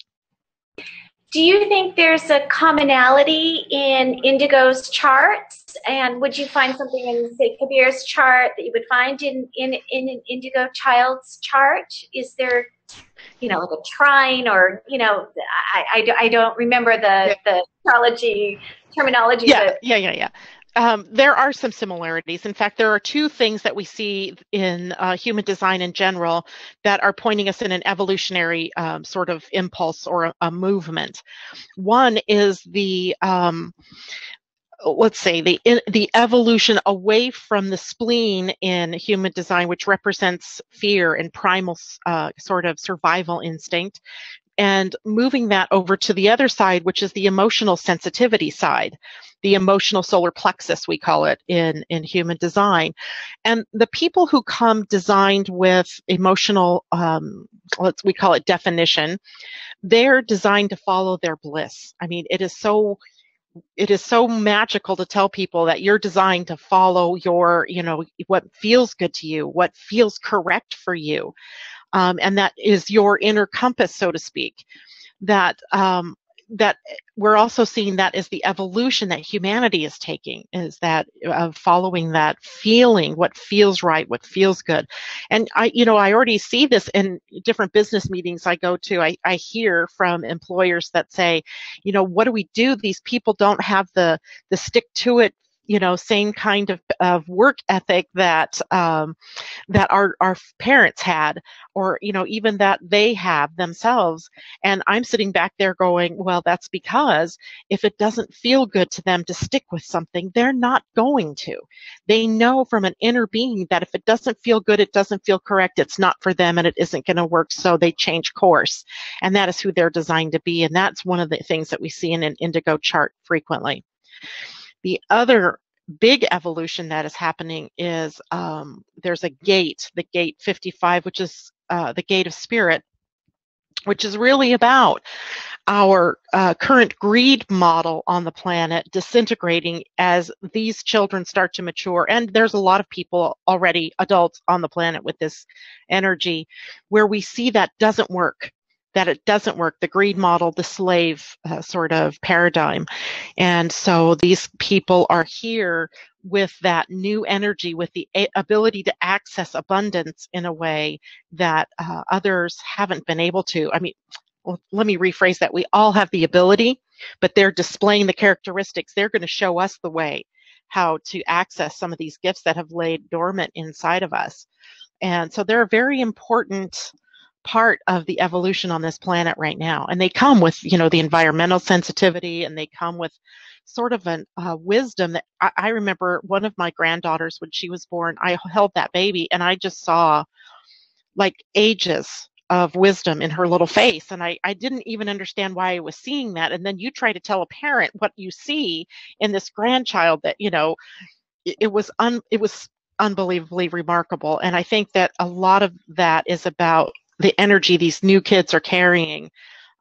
Do you think there's a commonality in Indigo's charts? And would you find something in, say, Kabir's chart that you would find in an Indigo child's chart? Is there, like a trine, or, I don't remember the astrology terminology. Yeah. There are some similarities. In fact, there are two things that we see in human design in general that are pointing us in an evolutionary sort of impulse or a movement. One is the let's say the evolution away from the spleen in human design, which represents fear and primal sort of survival instinct, and moving that over to the other side, which is the emotional sensitivity side, the emotional solar plexus, we call it in human design. And the people who come designed with emotional, we call it definition, they're designed to follow their bliss. I mean, it is so magical to tell people that you're designed to follow your, what feels good to you, what feels correct for you. And that is your inner compass, so to speak. That we're also seeing that as the evolution that humanity is taking, is that following that feeling, what feels right, what feels good. And I already see this in different business meetings I go to. I hear from employers that say, what do we do? These people don't have the stick to it, same kind of work ethic that our parents had, or even that they have themselves. And I'm sitting back there going, well, that's because if it doesn't feel good to them to stick with something, they're not going to. They know from an inner being that if it doesn't feel good, it doesn't feel correct, it's not for them, and it isn't going to work, so they change course. And that is who they're designed to be. And that's one of the things that we see in an Indigo chart frequently. The other big evolution that is happening is there's a gate, the gate 55, which is the gate of spirit, which is really about our current greed model on the planet disintegrating as these children start to mature. And there's a lot of people already, adults on the planet, with this energy where we see that doesn't work. That it doesn't work, the greed model, the slave sort of paradigm. And so these people are here with that new energy, with the ability to access abundance in a way that others haven't been able to. I mean, well, let me rephrase that. We all have the ability, but they're displaying the characteristics. They're going to show us the way how to access some of these gifts that have laid dormant inside of us. And so they're a very important part of the evolution on this planet right now. And they come with, the environmental sensitivity, and they come with sort of a wisdom that I remember one of my granddaughters, when she was born, I held that baby and I just saw like ages of wisdom in her little face. And I didn't even understand why I was seeing that. And then you try to tell a parent what you see in this grandchild that, it was unbelievably remarkable. And I think that a lot of that is about the energy these new kids are carrying.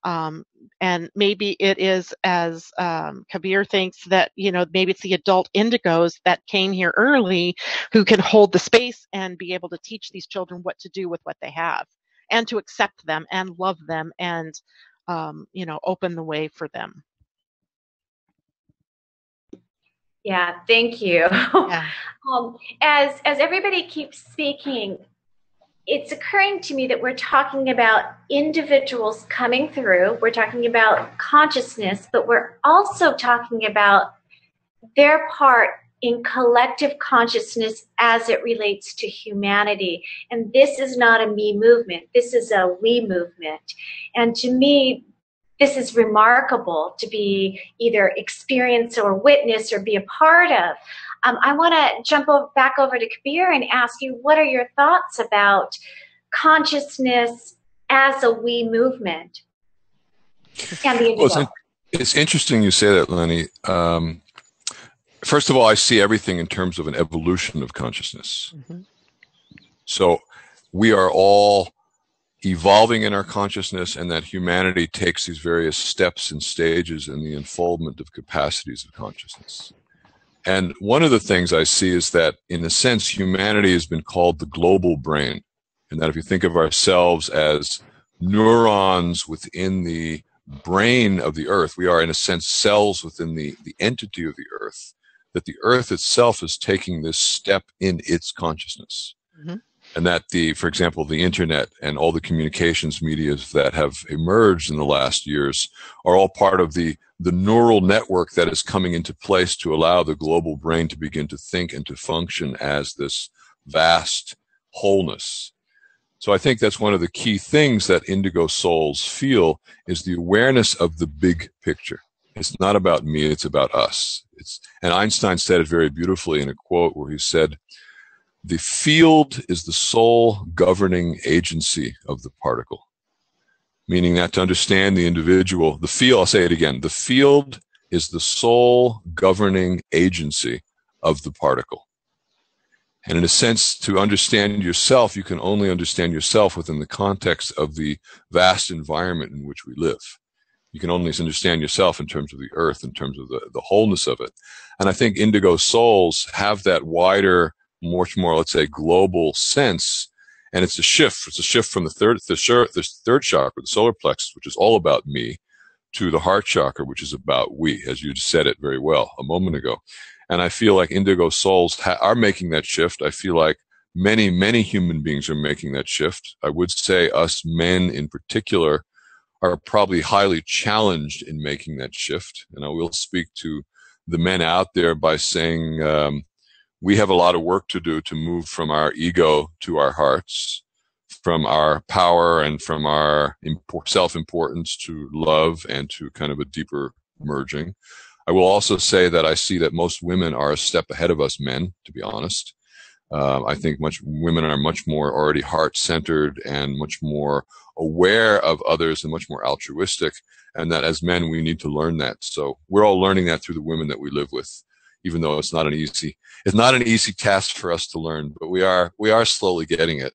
And maybe it is, as Kabir thinks, that, maybe it's the adult indigos that came here early who can hold the space and be able to teach these children what to do with what they have, and to accept them and love them and, open the way for them. Yeah, thank you. Yeah. As everybody keeps speaking, it's occurring to me that we're talking about individuals coming through, we're talking about consciousness, but we're also talking about their part in collective consciousness as it relates to humanity. And this is not a me movement, this is a we movement. And to me, this is remarkable to be either experience or witness or be a part of. I want to jump back over to Kabir and ask you, what are your thoughts about consciousness as a we movement and the indigo? It's interesting you say that, Lenny. First of all, I see everything in terms of an evolution of consciousness. Mm-hmm. So we are all evolving in our consciousness, and that humanity takes these various steps and stages in the unfoldment of capacities of consciousness. And one of the things I see is that, in a sense, humanity has been called the global brain. And that if you think of ourselves as neurons within the brain of the earth, we are, in a sense, cells within the entity of the earth, that the earth itself is taking this step in its consciousness. Mm-hmm. And that for example, the internet and all the communications medias that have emerged in the last years are all part of the neural network that is coming into place to allow the global brain to begin to think and to function as this vast wholeness. So I think that's one of the key things that indigo souls feel, is the awareness of the big picture. It's not about me, it's about us. And Einstein said it very beautifully in a quote where he said, "The field is the sole governing agency of the particle." Meaning that to understand the individual, the field, I'll say it again, the field is the sole governing agency of the particle. And in a sense, to understand yourself, you can only understand yourself within the context of the vast environment in which we live. You can only understand yourself in terms of the earth, in terms of the wholeness of it. And I think indigo souls have that wider, much more, let's say, global sense. And it's a shift. It's a shift from the third chakra, the solar plexus, which is all about me, to the heart chakra, which is about we, as you said it very well a moment ago. And I feel like indigo souls are making that shift. I feel like many, many human beings are making that shift. I would say us men in particular are probably highly challenged in making that shift. And I will speak to the men out there by saying, we have a lot of work to do to move from our ego to our hearts, from our power and from our self-importance to love and to kind of a deeper merging. I will also say that I see that most women are a step ahead of us men, to be honest. I think women are much more already heart-centered and much more aware of others and much more altruistic, and that as men we need to learn that. So we're all learning that through the women that we live with, even though it's not an easy task for us to learn, but we are slowly getting it.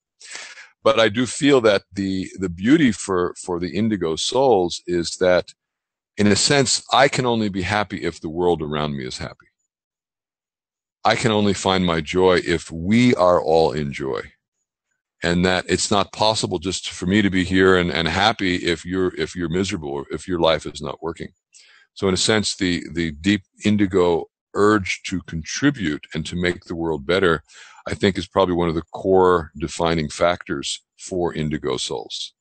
But I do feel that the beauty for the indigo souls is that, in a sense, I can only be happy if the world around me is happy. I can only find my joy if we are all in joy. And that it's not possible just for me to be here and happy if you're miserable or if your life is not working. So in a sense, the deep indigo urge to contribute and to make the world better, I think, is probably one of the core defining factors for indigo souls.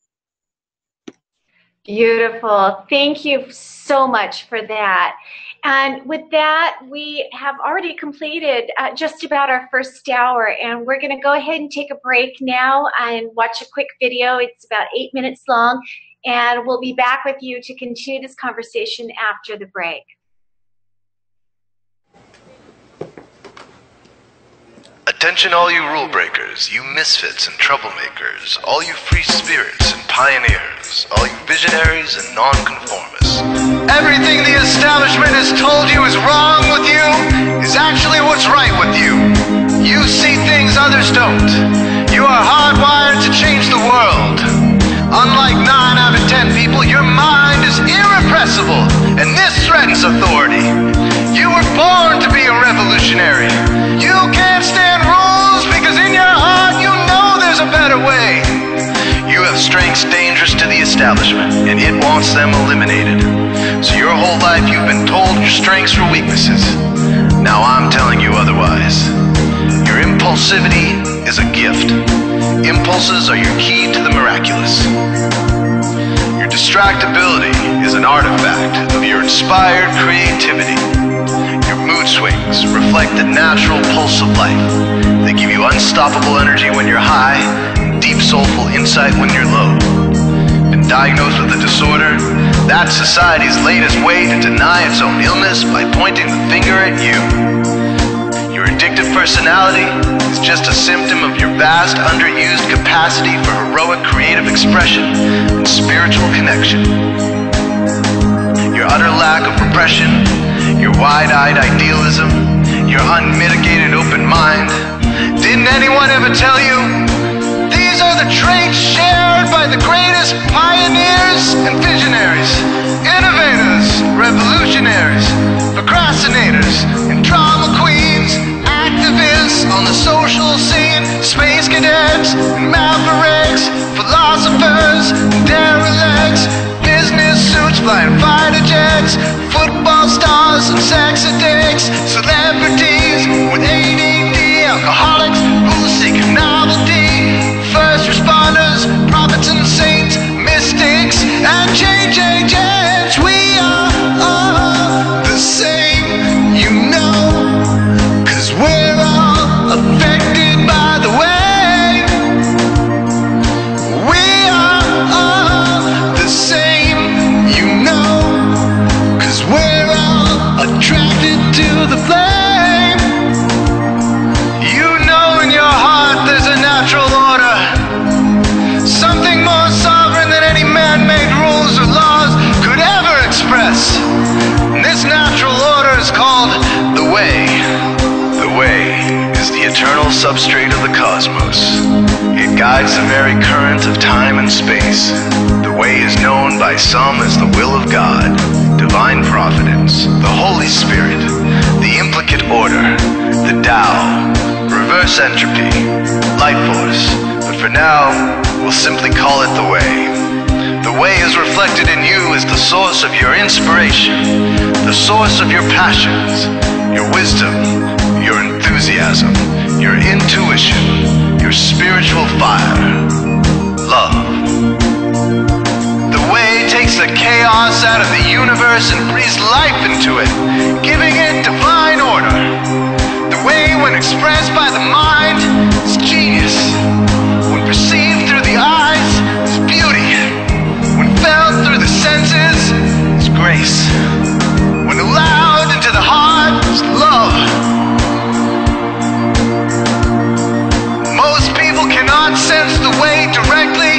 Beautiful. Thank you so much for that. And with that, we have already completed just about our first hour, and we're going to go ahead and take a break now and watch a quick video. It's about 8 minutes long, and we'll be back with you to continue this conversation after the break. Attention all you rule breakers, you misfits and troublemakers, all you free spirits and pioneers, all you visionaries and nonconformists. Everything the establishment has told you is wrong with you is actually what's right with you. You see things others don't. You are hardwired to change the world. Unlike 9 out of 10 people, your mind is irrepressible, and this threatens authority. You were born to be a revolutionary. You can't stand rules because in your heart you know there's a better way. You have strengths dangerous to the establishment, and it wants them eliminated. So your whole life you've been told your strengths were weaknesses. Now I'm telling you otherwise. Your impulsivity is a gift. Impulses are your key to the miraculous. Your distractibility is an artifact of your inspired creativity. Your mood swings reflect the natural pulse of life. They give you unstoppable energy when you're high, and deep soulful insight when you're low. Been diagnosed with a disorder? That's society's latest way to deny its own illness by pointing the finger at you. Your addictive personality is just a symptom of your vast, underused capacity for heroic creative expression and spiritual connection. Your utter lack repression, your wide-eyed idealism, your unmitigated open mind. Didn't anyone ever tell you these are the traits shared by the greatest pioneers and visionaries, innovators, revolutionaries, procrastinators, and drama queens, activists on the social scene, space cadets and mavericks, philosophers and derelicts, business suits flying fighter jets, football stars and sex addicts, celebrities with ADD, alcoholics who seek novelty, first responders, prophets and saints, mystics and change agents. We are all the same, you know, 'cause we're all affected by the way. We are all the same, you know, 'cause we're all attracted to the flame. You know in your heart there's a natural order, something more sovereign than any man-made rules or laws could ever express. And this natural order is called the way. The way is the eternal substrate of the cosmos. It guides the very current of time and space. The way is known by some as the will of God, divine providence, the Holy Spirit, the implicate order, the Tao, reverse entropy, light force. But for now, we'll simply call it the way. The way is reflected in you as the source of your inspiration, the source of your passions, your wisdom, your enthusiasm, your intuition, your spiritual fire, love. The way takes the chaos out of the universe and breathes life into it, giving it divine order. The way, when expressed by the mind, is genius. When perceived through the eyes, is beauty. When felt through the senses, is grace. When allowed into the heart, is love. Most people cannot sense the way directly,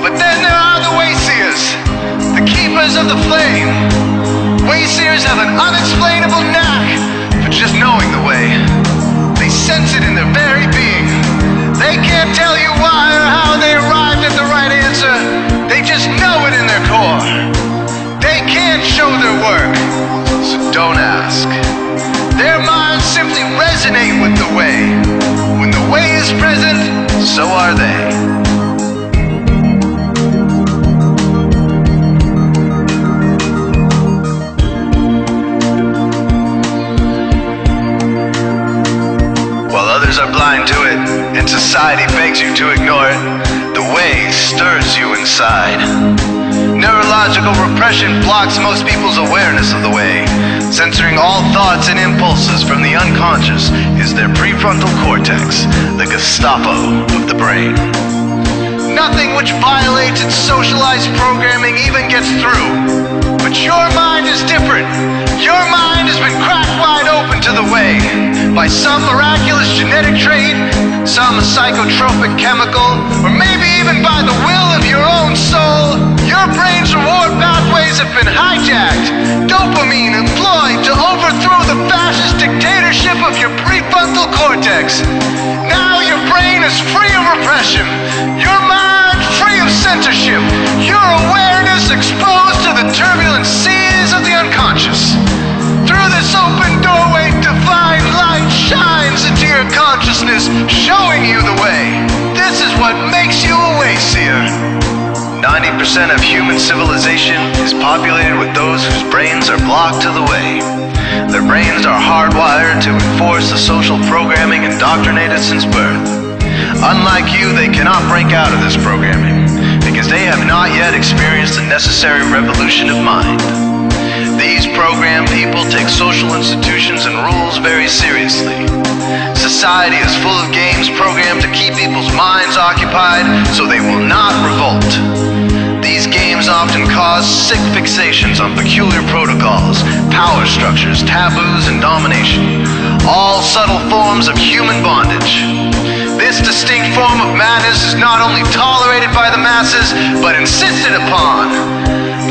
but then there are the wayseers, the keepers of the flame. Wayseers have an unexplainable knack for just knowing the way. They sense it in their very being. They can't tell you why or how they arrived at the right answer. They just know it in their core. They can't show their work, so don't ask. Their minds simply resonate with the way. When the way is present, so are they. Are blind to it, and society begs you to ignore it. The way stirs you inside. Neurological repression blocks most people's awareness of the way. Censoring all thoughts and impulses from the unconscious is their prefrontal cortex, the Gestapo of the brain. Nothing which violates its socialized programming even gets through. But your mind is different. Your mind has been cracked wide open to the way by some miraculous genetic trait, some psychotropic chemical, or maybe even by the will of your own soul. Your brain's reward pathways have been hijacked, dopamine employed to overthrow the fascist dictatorship of your prefrontal cortex. Now your brain is free of repression, your mind free of censorship, your awareness exposed to the turbulent seas of the unconscious. Through this open doorway, divine light shines into your consciousness, showing you the way. This is what makes you a wayseer. 90% of human civilization is populated with those whose brains are blocked to the way. Their brains are hardwired to enforce the social programming indoctrinated since birth. Unlike you, they cannot break out of this programming because they have not yet experienced the necessary revolution of mind. These programmed people take social institutions and rules very seriously. Society is full of games programmed to keep people's minds occupied so they will not revolt. These games often cause sick fixations on peculiar protocols, power structures, taboos, and domination, all subtle forms of human bondage. This distinct form of madness is not only tolerated by the masses, but insisted upon.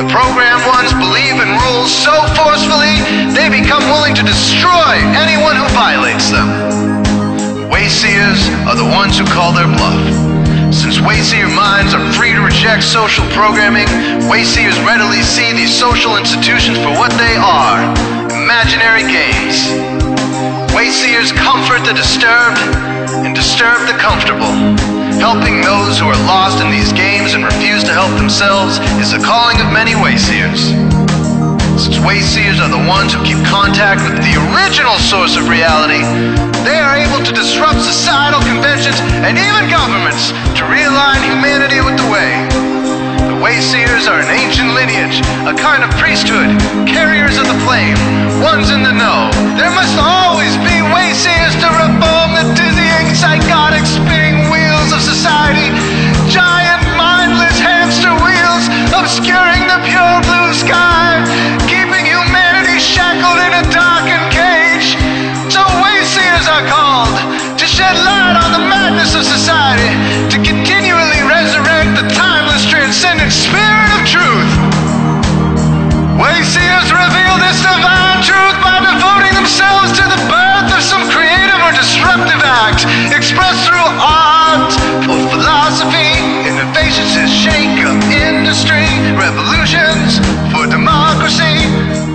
The programmed ones believe in rules so forcefully, they become willing to destroy anyone who violates them. Wayseers are the ones who call their bluff. Since Wayseer minds are free to reject social programming, Wayseers readily see these social institutions for what they are, imaginary games. Wayseers comfort the disturbed and disturb the comfortable. Helping those who are lost in these games and refuse to help themselves is the calling of many Wayseers. Since Wayseers are the ones who keep contact with the original source of reality, they are able to disrupt societal conventions and even governments to realign humanity with the way. The Wayseers are an ancient lineage, a kind of priesthood, carriers of the flame, ones in the know. There must always be Wayseers to reform the dizzying, psychotic, spinning wheels of society. Giant, mindless hamster wheels obscuring the pure blue sky, keeping humanity shackled in a darkened cage. So Wayseers are called to shed light on the madness of society, to continually resurrect the timeless, transcendent spirit of truth. Wayseers reveal this divine truth by devoting themselves to the birth of some creative or disruptive act, expressed through art or philosophy, innovations that shake up industry, revolutions for democracy,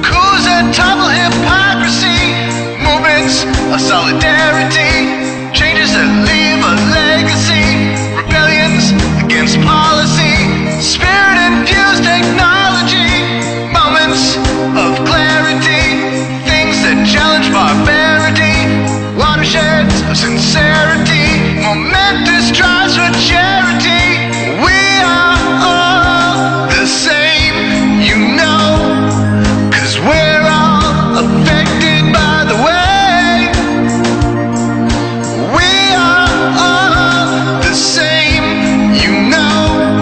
coups that topple hypocrisy, movements of solidarity, changes that leave a legacy, rebellions against policy, spirit-infused technology, moments of clarity, things that challenge barbarity, watersheds of sincerity, momentous drives for charity. We are all the same, you know, 'cause we're all affected by the way. We are all the same, you know,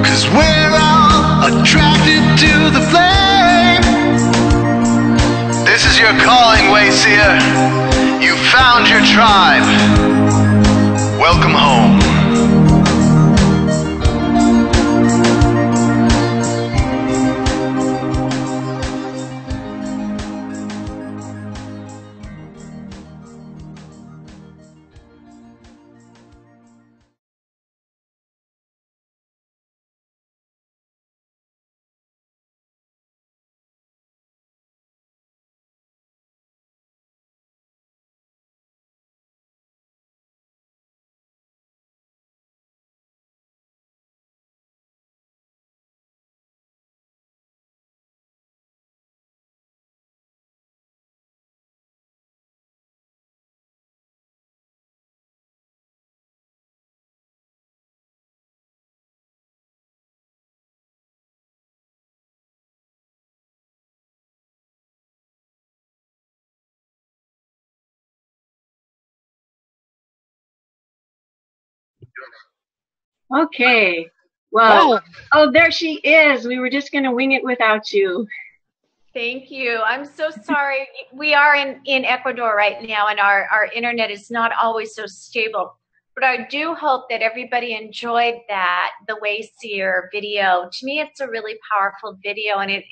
'cause we're all attracted to the flame. This is your calling, Wayseer. You found your tribe. Welcome home. Okay. Well, Wow. oh, there she is. We were just going to wing it without you. Thank you. I'm so sorry. We are in Ecuador right now, and our internet is not always so stable. But I do hope that everybody enjoyed that, the Wayseer video. To me, it's a really powerful video, and it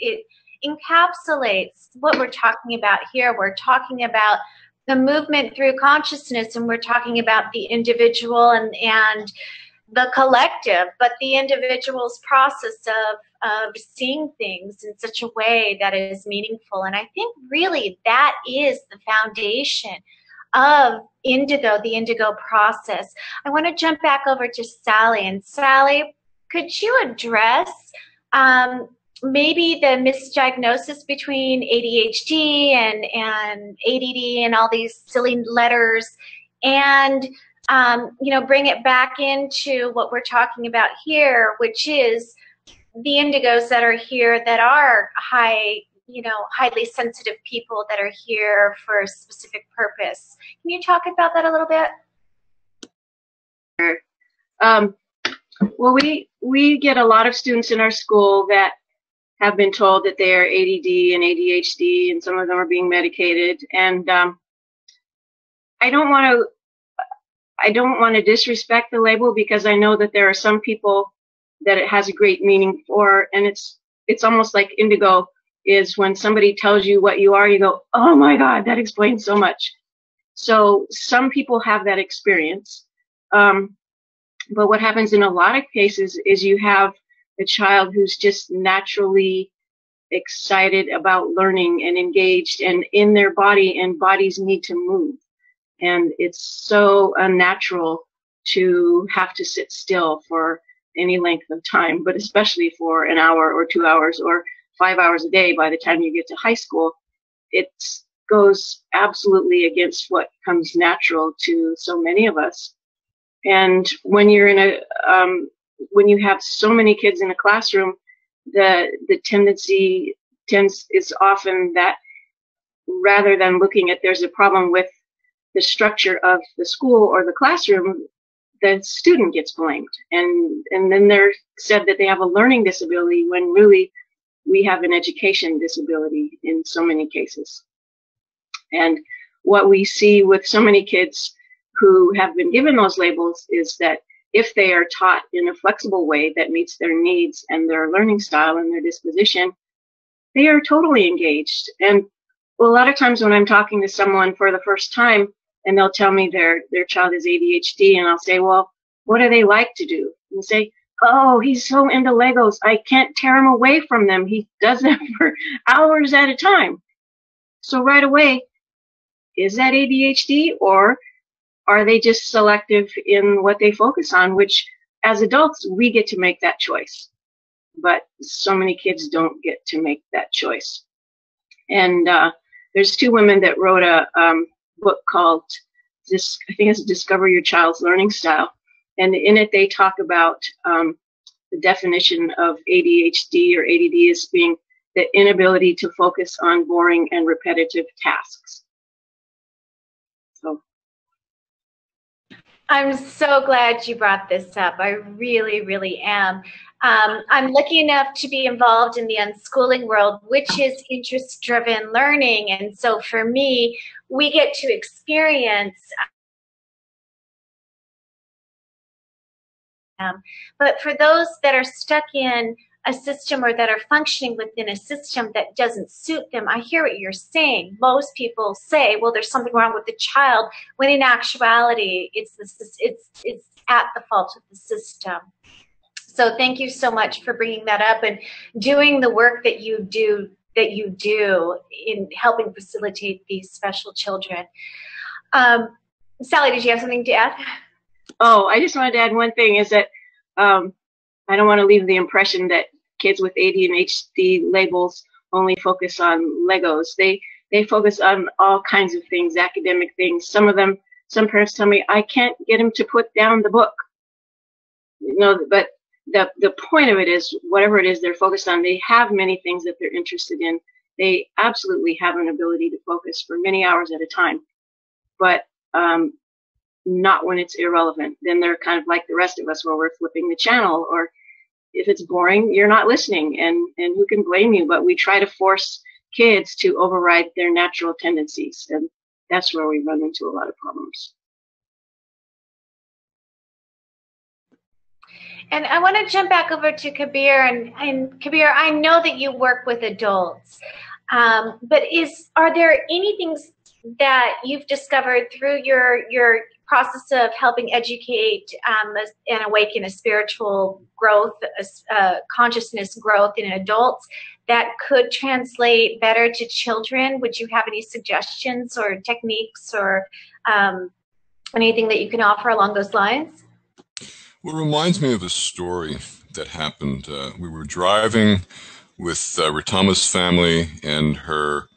encapsulates what we're talking about here. We're talking about the movement through consciousness, and we're talking about the individual and the collective, but the individual's process of seeing things in such a way that is meaningful. And I think really that is the foundation of indigo, the indigo process. I want to jump back over to Sally. And Sally, could you address maybe the misdiagnosis between ADHD and ADD and all these silly letters, and bring it back into what we're talking about here, which is the indigos that are here that are highly sensitive people that are here for a specific purpose. Can you talk about that a little bit? Well, we get a lot of students in our school that have been told that they are ADD and ADHD, and some of them are being medicated. And I don't want to disrespect the label, because I know that there are some people that it has a great meaning for, and it's it's almost like indigo is when somebody tells you what you are, you go, oh my God, that explains so much. So some people have that experience. But what happens in a lot of cases is you have a child who's just naturally excited about learning and engaged and in their body, and bodies need to move. And it's so unnatural to have to sit still for any length of time, but especially for an hour or 2 hours or 5 hours a day by the time you get to high school. It goes absolutely against what comes natural to so many of us. And when you're in when you have so many kids in a classroom, the tendency is often that rather than looking at there's a problem with the structure of the school or the classroom, the student gets blamed. And then they're said that they have a learning disability when really we have an education disability in so many cases. And what we see with so many kids who have been given those labels is that if they are taught in a flexible way that meets their needs and their learning style and their disposition, they are totally engaged. And a lot of times when I'm talking to someone for the first time and they'll tell me their child is ADHD, and I'll say, well, what do they like to do? And they say, oh, he's so into Legos, I can't tear him away from them. He does them for hours at a time. So right away, is that ADHD, or are they just selective in what they focus on, which as adults, we get to make that choice. But so many kids don't get to make that choice. And there's two women that wrote a book called, I think it's Discover Your Child's Learning Style. And in it, they talk about the definition of ADHD or ADD as being the inability to focus on boring and repetitive tasks. So I'm so glad you brought this up. I really, really am. I'm lucky enough to be involved in the unschooling world, which is interest-driven learning. And so for me, we get to experience but for those that are stuck in a system or that are functioning within a system that doesn't suit them, I hear what you're saying. Most people say, well, there's something wrong with the child, when in actuality, it's at the fault of the system. So thank you so much for bringing that up and doing the work that you do in helping facilitate these special children. Sally, did you have something to add? Oh, I just wanted to add one thing, is that I don't want to leave the impression that kids with ADHD labels only focus on Legos. They focus on all kinds of things, academic things. Some parents tell me, I can't get them to put down the book. You know, but the point of it is, whatever it is they're focused on, they have many things that they're interested in. They absolutely have an ability to focus for many hours at a time. But not when it's irrelevant. Then they're kind of like the rest of us, where we're flipping the channel, or if it's boring, you're not listening, and who can blame you? But we try to force kids to override their natural tendencies, and that's where we run into a lot of problems. And I want to jump back over to Kabir, and Kabir, I know that you work with adults, but are there any things that you've discovered through your process of helping educate and awaken a spiritual growth, consciousness growth in adults that could translate better to children? Would you have any suggestions or techniques or anything that you can offer along those lines? Well, it reminds me of a story that happened. We were driving with Ritama's family and her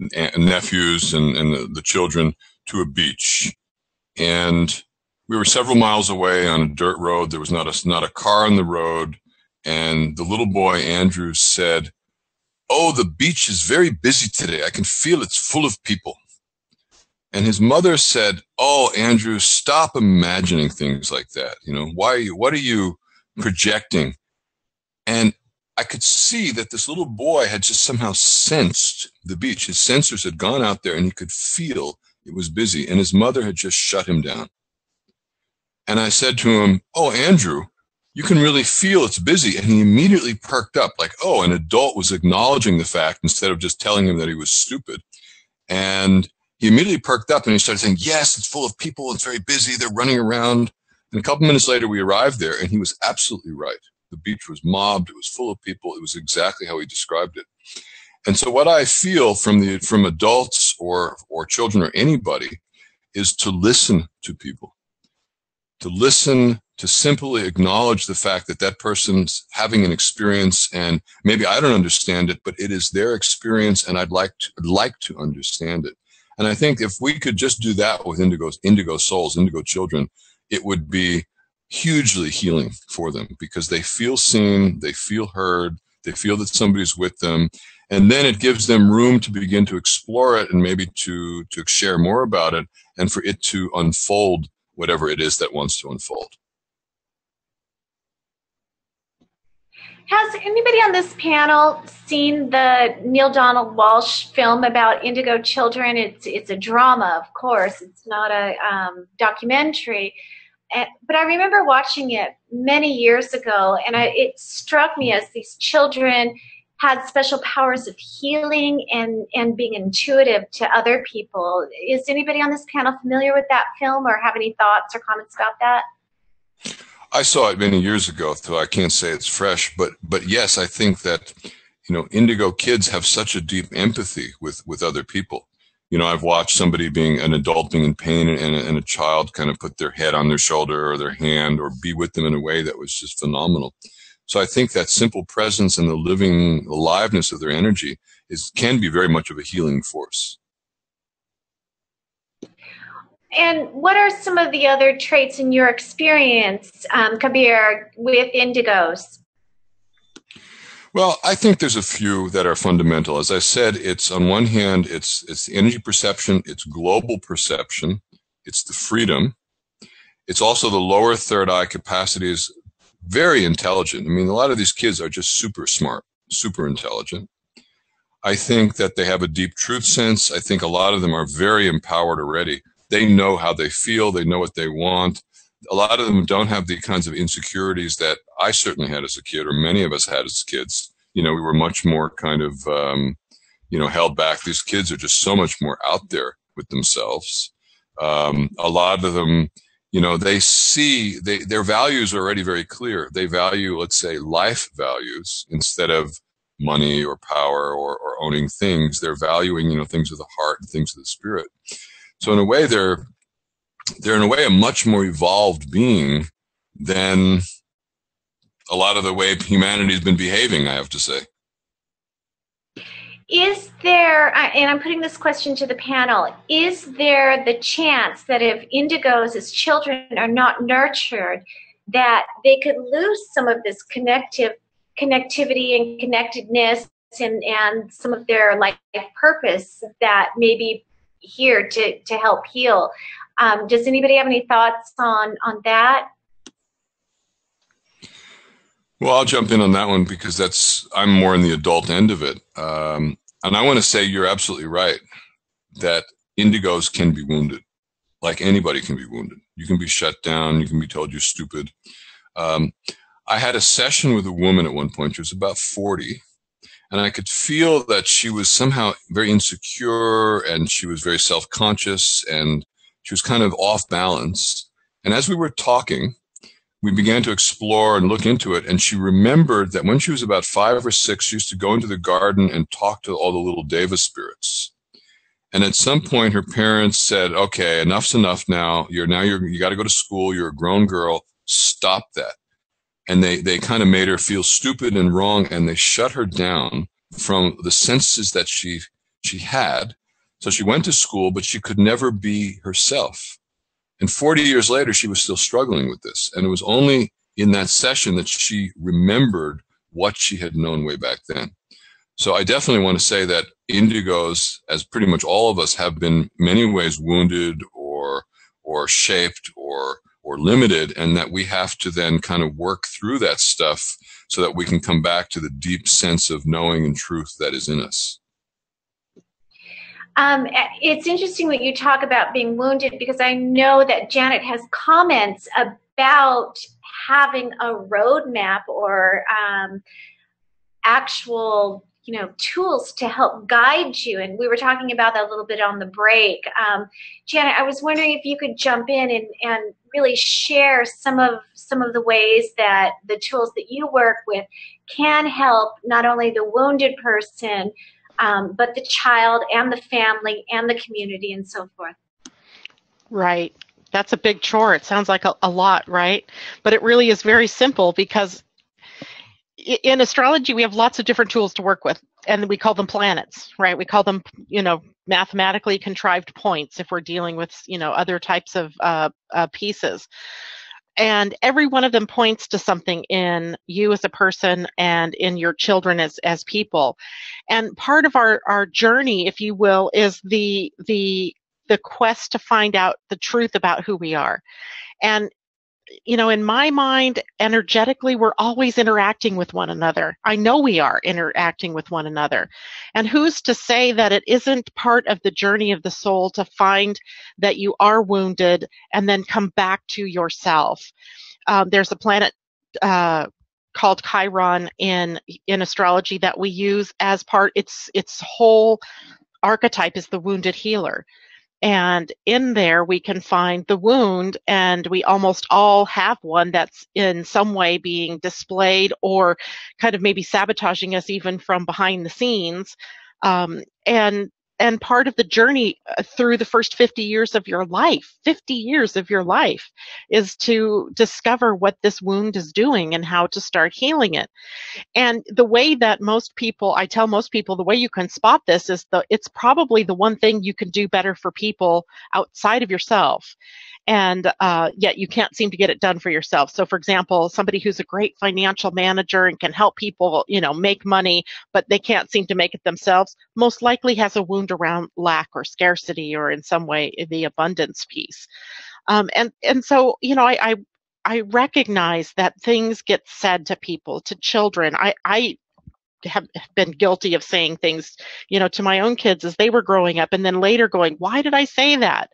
nephews and the children to a beach. And we were several miles away on a dirt road. There was not a car on the road. And the little boy, Andrew, said, "Oh, the beach is very busy today. I can feel it's full of people." And his mother said, "Oh, Andrew, stop imagining things like that. You know, what are you projecting?" And I could see that this little boy had just somehow sensed the beach. His sensors had gone out there and he could feel it was busy, and his mother had just shut him down. And I said to him, "Oh, Andrew, you can really feel it's busy. And he immediately perked up like, oh, an adult was acknowledging the fact instead of just telling him that he was stupid. And he immediately perked up and he started saying, yes, it's full of people. It's very busy. They're running around. And a couple minutes later, we arrived there and he was absolutely right. The beach was mobbed. It was full of people. It was exactly how he described it. And so what I feel from adults or children or anybody is to listen to people, to listen, to simply acknowledge the fact that that person's having an experience and maybe I don't understand it, but it is their experience and I'd like to understand it. And I think if we could just do that with indigo souls, indigo children, it would be hugely healing for them because they feel seen, they feel heard, they feel that somebody's with them. And then it gives them room to begin to explore it and maybe to share more about it and for it to unfold whatever it is that wants to unfold. Has anybody on this panel seen the Neil Donald Walsh film about indigo children? It's a drama, of course. It's not a documentary. But I remember watching it many years ago, and it struck me as these children had special powers of healing and being intuitive to other people. Is anybody on this panel familiar with that film or have any thoughts or comments about that? I saw it many years ago, so I can't say it's fresh, but yes, I think that, indigo kids have such a deep empathy with other people. I've watched somebody an adult being in pain and a child kind of put their head on their shoulder or their hand or be with them in a way that was just phenomenal. So I think that simple presence and the living aliveness of their energy can be very much of a healing force. And what are some of the other traits in your experience, Kabir, with indigos? Well, I think there's a few that are fundamental. As I said, it's on one hand, it's the energy perception, it's global perception, it's the freedom. It's also the lower third eye capacities, very intelligent. I mean, a lot of these kids are just super smart, super intelligent. I think that they have a deep truth sense. I think a lot of them are very empowered already. They know how they feel. They know what they want. A lot of them don't have the kinds of insecurities that I certainly had as a kid, or many of us had as kids. We were much more kind of, held back. These kids are just so much more out there with themselves. A lot of them, they see their values are already very clear. They value, let's say, life values instead of money or power or owning things. They're valuing, things of the heart and things of the spirit. So in a way, they're in a way a much more evolved being than a lot of the way humanity's been behaving, I have to say. Is there, and I'm putting this question to the panel, is there the chance that if indigos as children are not nurtured, that they could lose some of this connectivity and connectedness and some of their life purpose that may be here to help heal? Does anybody have any thoughts on that? Well, I'll jump in on that one because I'm more in the adult end of it. And I want to say you're absolutely right that indigos can be wounded. Like anybody can be wounded. You can be shut down. You can be told you're stupid. I had a session with a woman at one point. She was about 40. And I could feel that she was somehow very insecure and she was very self-conscious and she was kind of off balance. And as we were talking, we began to explore and look into it. And she remembered that when she was about 5 or 6, she used to go into the garden and talk to all the little deva spirits. And at some point, her parents said, okay, enough's enough now. You got to go to school. You're a grown girl. Stop that. And they kind of made her feel stupid and wrong, and they shut her down from the senses that she had. So she went to school, but she could never be herself. And 40 years later, she was still struggling with this. And it was only in that session that she remembered what she had known way back then. So I definitely want to say that indigos, as pretty much all of us, have been many ways wounded or shaped or limited, and that we have to then kind of work through that stuff so that we can come back to the deep sense of knowing and truth that is in us. It's interesting that you talk about being wounded because I know that Janet has comments about having a roadmap or actual tools to help guide you. And we were talking about that a little bit on the break. Janet, I was wondering if you could jump in and really share some of the ways that the tools that you work with can help not only the wounded person, but the child and the family and the community and so forth. Right. That's a big chore. It sounds like a lot, right? But it really is very simple, because in astrology, we have lots of different tools to work with, and we call them planets, right? We call them, mathematically contrived points if we're dealing with, other types of pieces. And every one of them points to something in you as a person and in your children as people. And part of our journey, if you will, is the quest to find out the truth about who we are. And in my mind, energetically, we're always interacting with one another. I know we are interacting with one another. And who's to say that it isn't part of the journey of the soul to find that you are wounded and then come back to yourself? There's a planet called Chiron in astrology that we use as part, its whole archetype is the wounded healer. And in there, we can find the wound, and we almost all have one that's in some way being displayed or kind of maybe sabotaging us even from behind the scenes. And part of the journey through the first 50 years of your life, is to discover what this wound is doing and how to start healing it. And the way that I tell most people, the way you can spot this is it's probably the one thing you can do better for people outside of yourself. And yet you can't seem to get it done for yourself. So for example, somebody who's a great financial manager and can help people, make money, but they can't seem to make it themselves, most likely has a wound around lack or scarcity, or in some way the abundance piece. And so, I recognize that things get said to people, to children. I have been guilty of saying things, to my own kids as they were growing up, and then later going, why did I say that?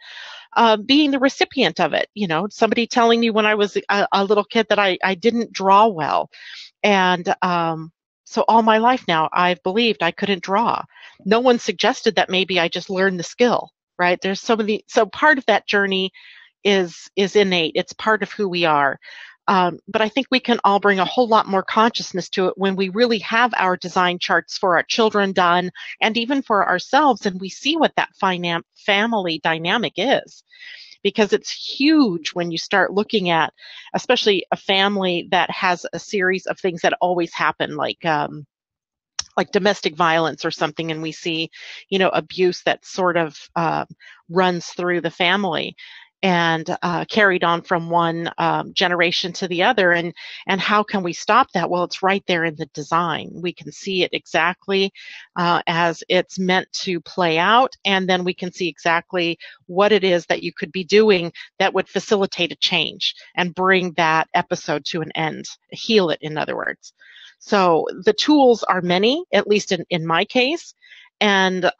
Being the recipient of it, somebody telling me when I was a little kid that I didn't draw well. And so all my life now, I've believed I couldn't draw. No one suggested that maybe I just learned the skill, right? So part of that journey is innate. It's part of who we are. But I think we can all bring a whole lot more consciousness to it when we really have our design charts for our children done, and even for ourselves, and we see what that family dynamic is. Because it's huge when you start looking at, especially a family that has a series of things that always happen, like domestic violence or something, and we see, abuse that sort of runs through the family and carried on from one generation to the other. And how can we stop that? Well, it's right there in the design. We can see it exactly as it's meant to play out, and then we can see exactly what it is that you could be doing that would facilitate a change and bring that episode to an end, heal it, in other words. So the tools are many, at least in my case, and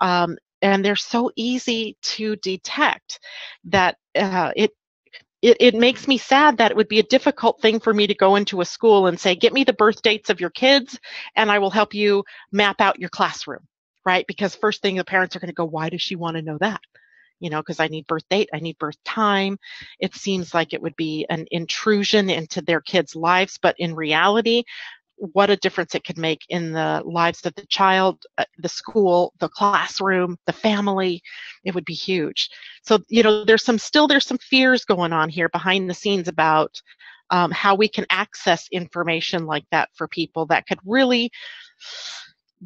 they're so easy to detect that it makes me sad that it would be a difficult thing for me to go into a school and say, get me the birth dates of your kids and I will help you map out your classroom, right? Because first thing the parents are going to go, why does she want to know that? Because I need birth date, I need birth time. It seems like it would be an intrusion into their kids' lives, but in reality, what a difference it could make in the lives of the child, the school, the classroom, the family. It would be huge. So, there's some fears going on here behind the scenes about how we can access information like that for people that could really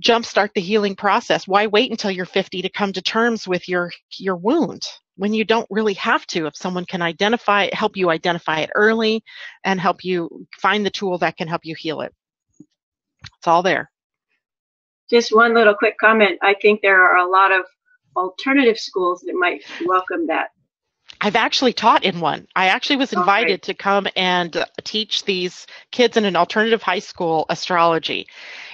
jumpstart the healing process. Why wait until you're 50 to come to terms with your wound when you don't really have to? If someone can help you identify it early and help you find the tool that can help you heal it. It's all there. Just one little quick comment. I think there are a lot of alternative schools that might welcome that. I've actually taught in one. I actually was invited to come and teach these kids in an alternative high school astrology.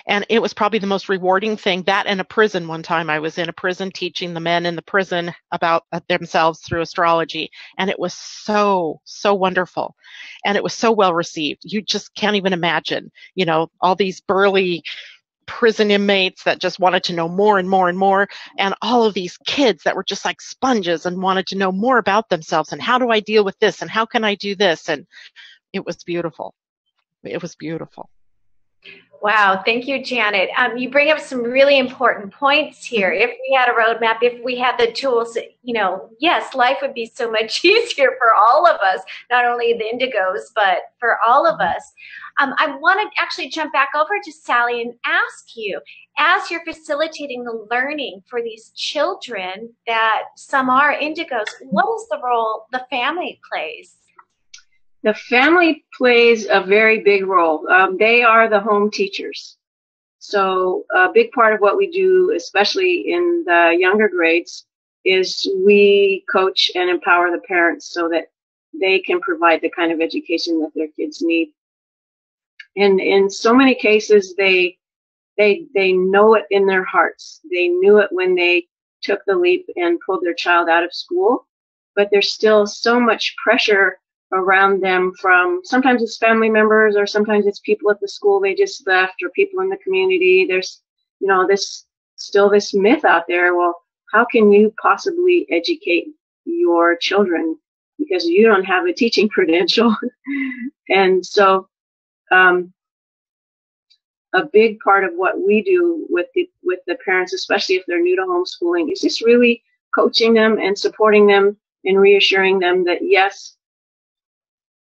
And it was probably the most rewarding thing. That and a prison one time. I was in a prison teaching the men in the prison about themselves through astrology. And it was so, so wonderful. And it was so well received. You just can't even imagine, you know, all these burly prison inmates that just wanted to know more and more and more, and all of these kids that were just like sponges and wanted to know more about themselves and how do I deal with this and how can I do this. And it was beautiful. It was beautiful. Wow, thank you, Janet. You bring up some really important points here. If we had a roadmap, if we had the tools, you know, yes, life would be so much easier for all of us, not only the indigos, but for all of us. I want to actually jump back over to Sally and ask you, as you're facilitating the learning for these children that some are indigos, what is the role the family plays? The family plays a very big role. They are the home teachers. So a big part of what we do, especially in the younger grades, is we coach and empower the parents so that they can provide the kind of education that their kids need. And in so many cases, they know it in their hearts. They knew it when they took the leap and pulled their child out of school, but there's still so much pressure around them from, sometimes it's family members or sometimes it's people at the school they just left or people in the community. There's, you know, this myth out there. Well, how can you possibly educate your children because you don't have a teaching credential? And so a big part of what we do with the parents, especially if they're new to homeschooling, is just really coaching them and supporting them and reassuring them that yes,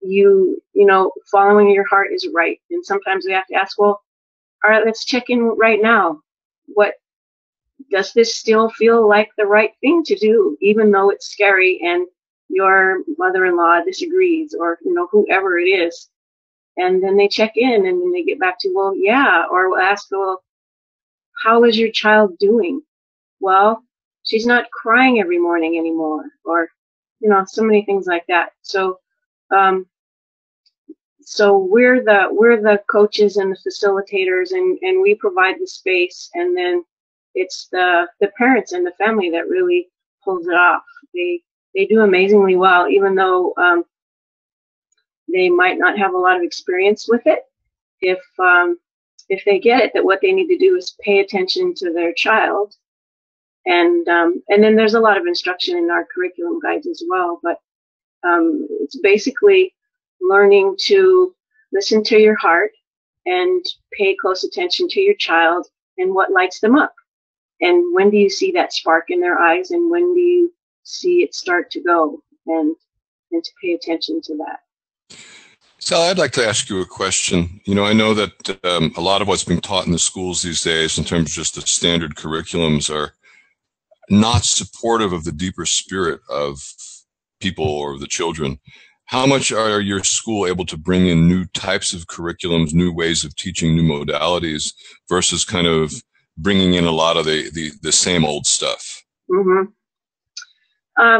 you know, following your heart is right. And sometimes we have to ask, well, all right, let's check in right now. What does this still feel like the right thing to do, even though it's scary and your mother-in-law disagrees or, you know, whoever it is. And then they check in and then they get back to, well, yeah, or we'll ask, well, how is your child doing? Well, she's not crying every morning anymore, or, you know, so many things like that. So, so we're the coaches and the facilitators, and we provide the space, and then it's the parents and the family that really pulls it off. They do amazingly well, even though they might not have a lot of experience with it. If they get it, that what they need to do is pay attention to their child, and then there's a lot of instruction in our curriculum guides as well. But it's basically learning to listen to your heart and pay close attention to your child and what lights them up. And when do you see that spark in their eyes, and when do you see it start to go, and to pay attention to that. Sally, I'd like to ask you a question. You know, I know that a lot of what's being taught in the schools these days in terms of just the standard curriculums are not supportive of the deeper spirit of people or the children. How much are your school able to bring in new types of curriculums, new ways of teaching, new modalities, versus kind of bringing in a lot of the same old stuff? Mm-hmm.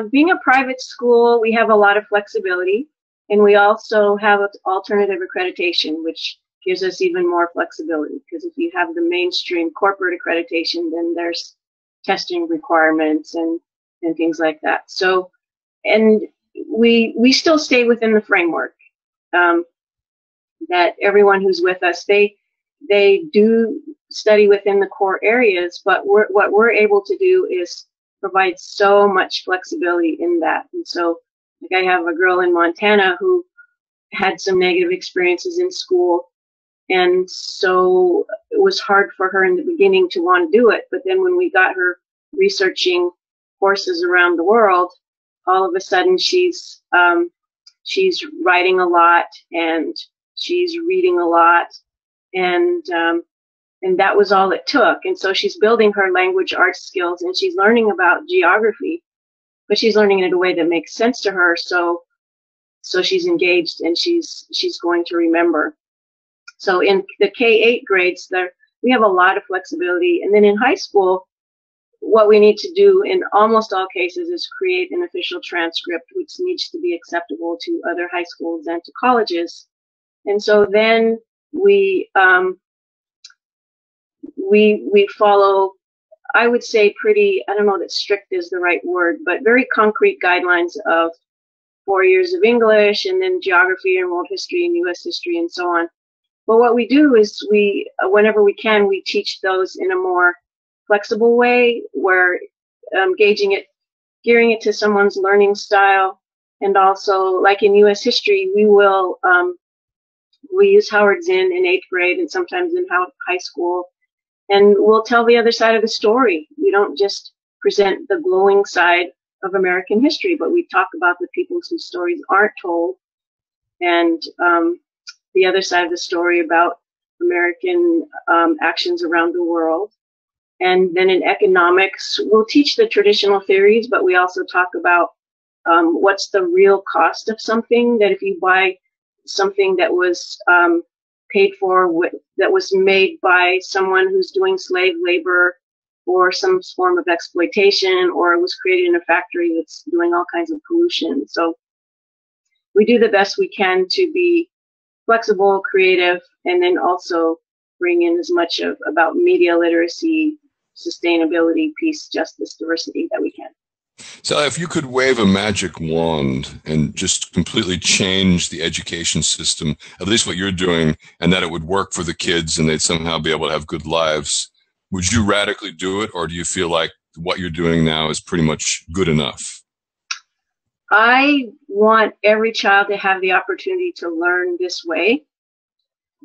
Being a private school, we have a lot of flexibility, and we also have alternative accreditation, which gives us even more flexibility, because if you have the mainstream corporate accreditation, then there's testing requirements and things like that. So, and we still stay within the framework that everyone who's with us, they do study within the core areas, but what we're able to do is provide so much flexibility in that. And so, like, I have a girl in Montana who had some negative experiences in school, and so it was hard for her in the beginning to want to do it. But then when we got her researching courses around the world, all of a sudden she's writing a lot and she's reading a lot, and that was all it took. And so she's building her language arts skills, and she's learning about geography, but she's learning it in a way that makes sense to her. So she's engaged, and she's going to remember. So in the K-8 grades, we have a lot of flexibility. And then in high school, what we need to do in almost all cases is create an official transcript, which needs to be acceptable to other high schools and to colleges. And so then we we follow, I would say, pretty, I don't know that strict is the right word, but very concrete guidelines of 4 years of English and then geography and world history and U.S. history and so on. But what we do is we, whenever we can, we teach those in a more flexible way, where gearing it to someone's learning style. And also, like in U.S. history, we use Howard Zinn in 8th grade and sometimes in high school, and we'll tell the other side of the story. We don't just present the glowing side of American history, but we talk about the people whose stories aren't told, and the other side of the story about American actions around the world. And then in economics, we'll teach the traditional theories, but we also talk about what's the real cost of something, that if you buy something that was paid for, that was made by someone who's doing slave labor or some form of exploitation, or it was created in a factory that's doing all kinds of pollution. So we do the best we can to be flexible, creative, and then also bring in as much about media literacy, sustainability, peace, justice, diversity that we can. So if you could wave a magic wand and just completely change the education system, at least what you're doing, and that it would work for the kids and they'd somehow be able to have good lives, would you radically do it, or do you feel like what you're doing now is pretty much good enough? I want every child to have the opportunity to learn this way.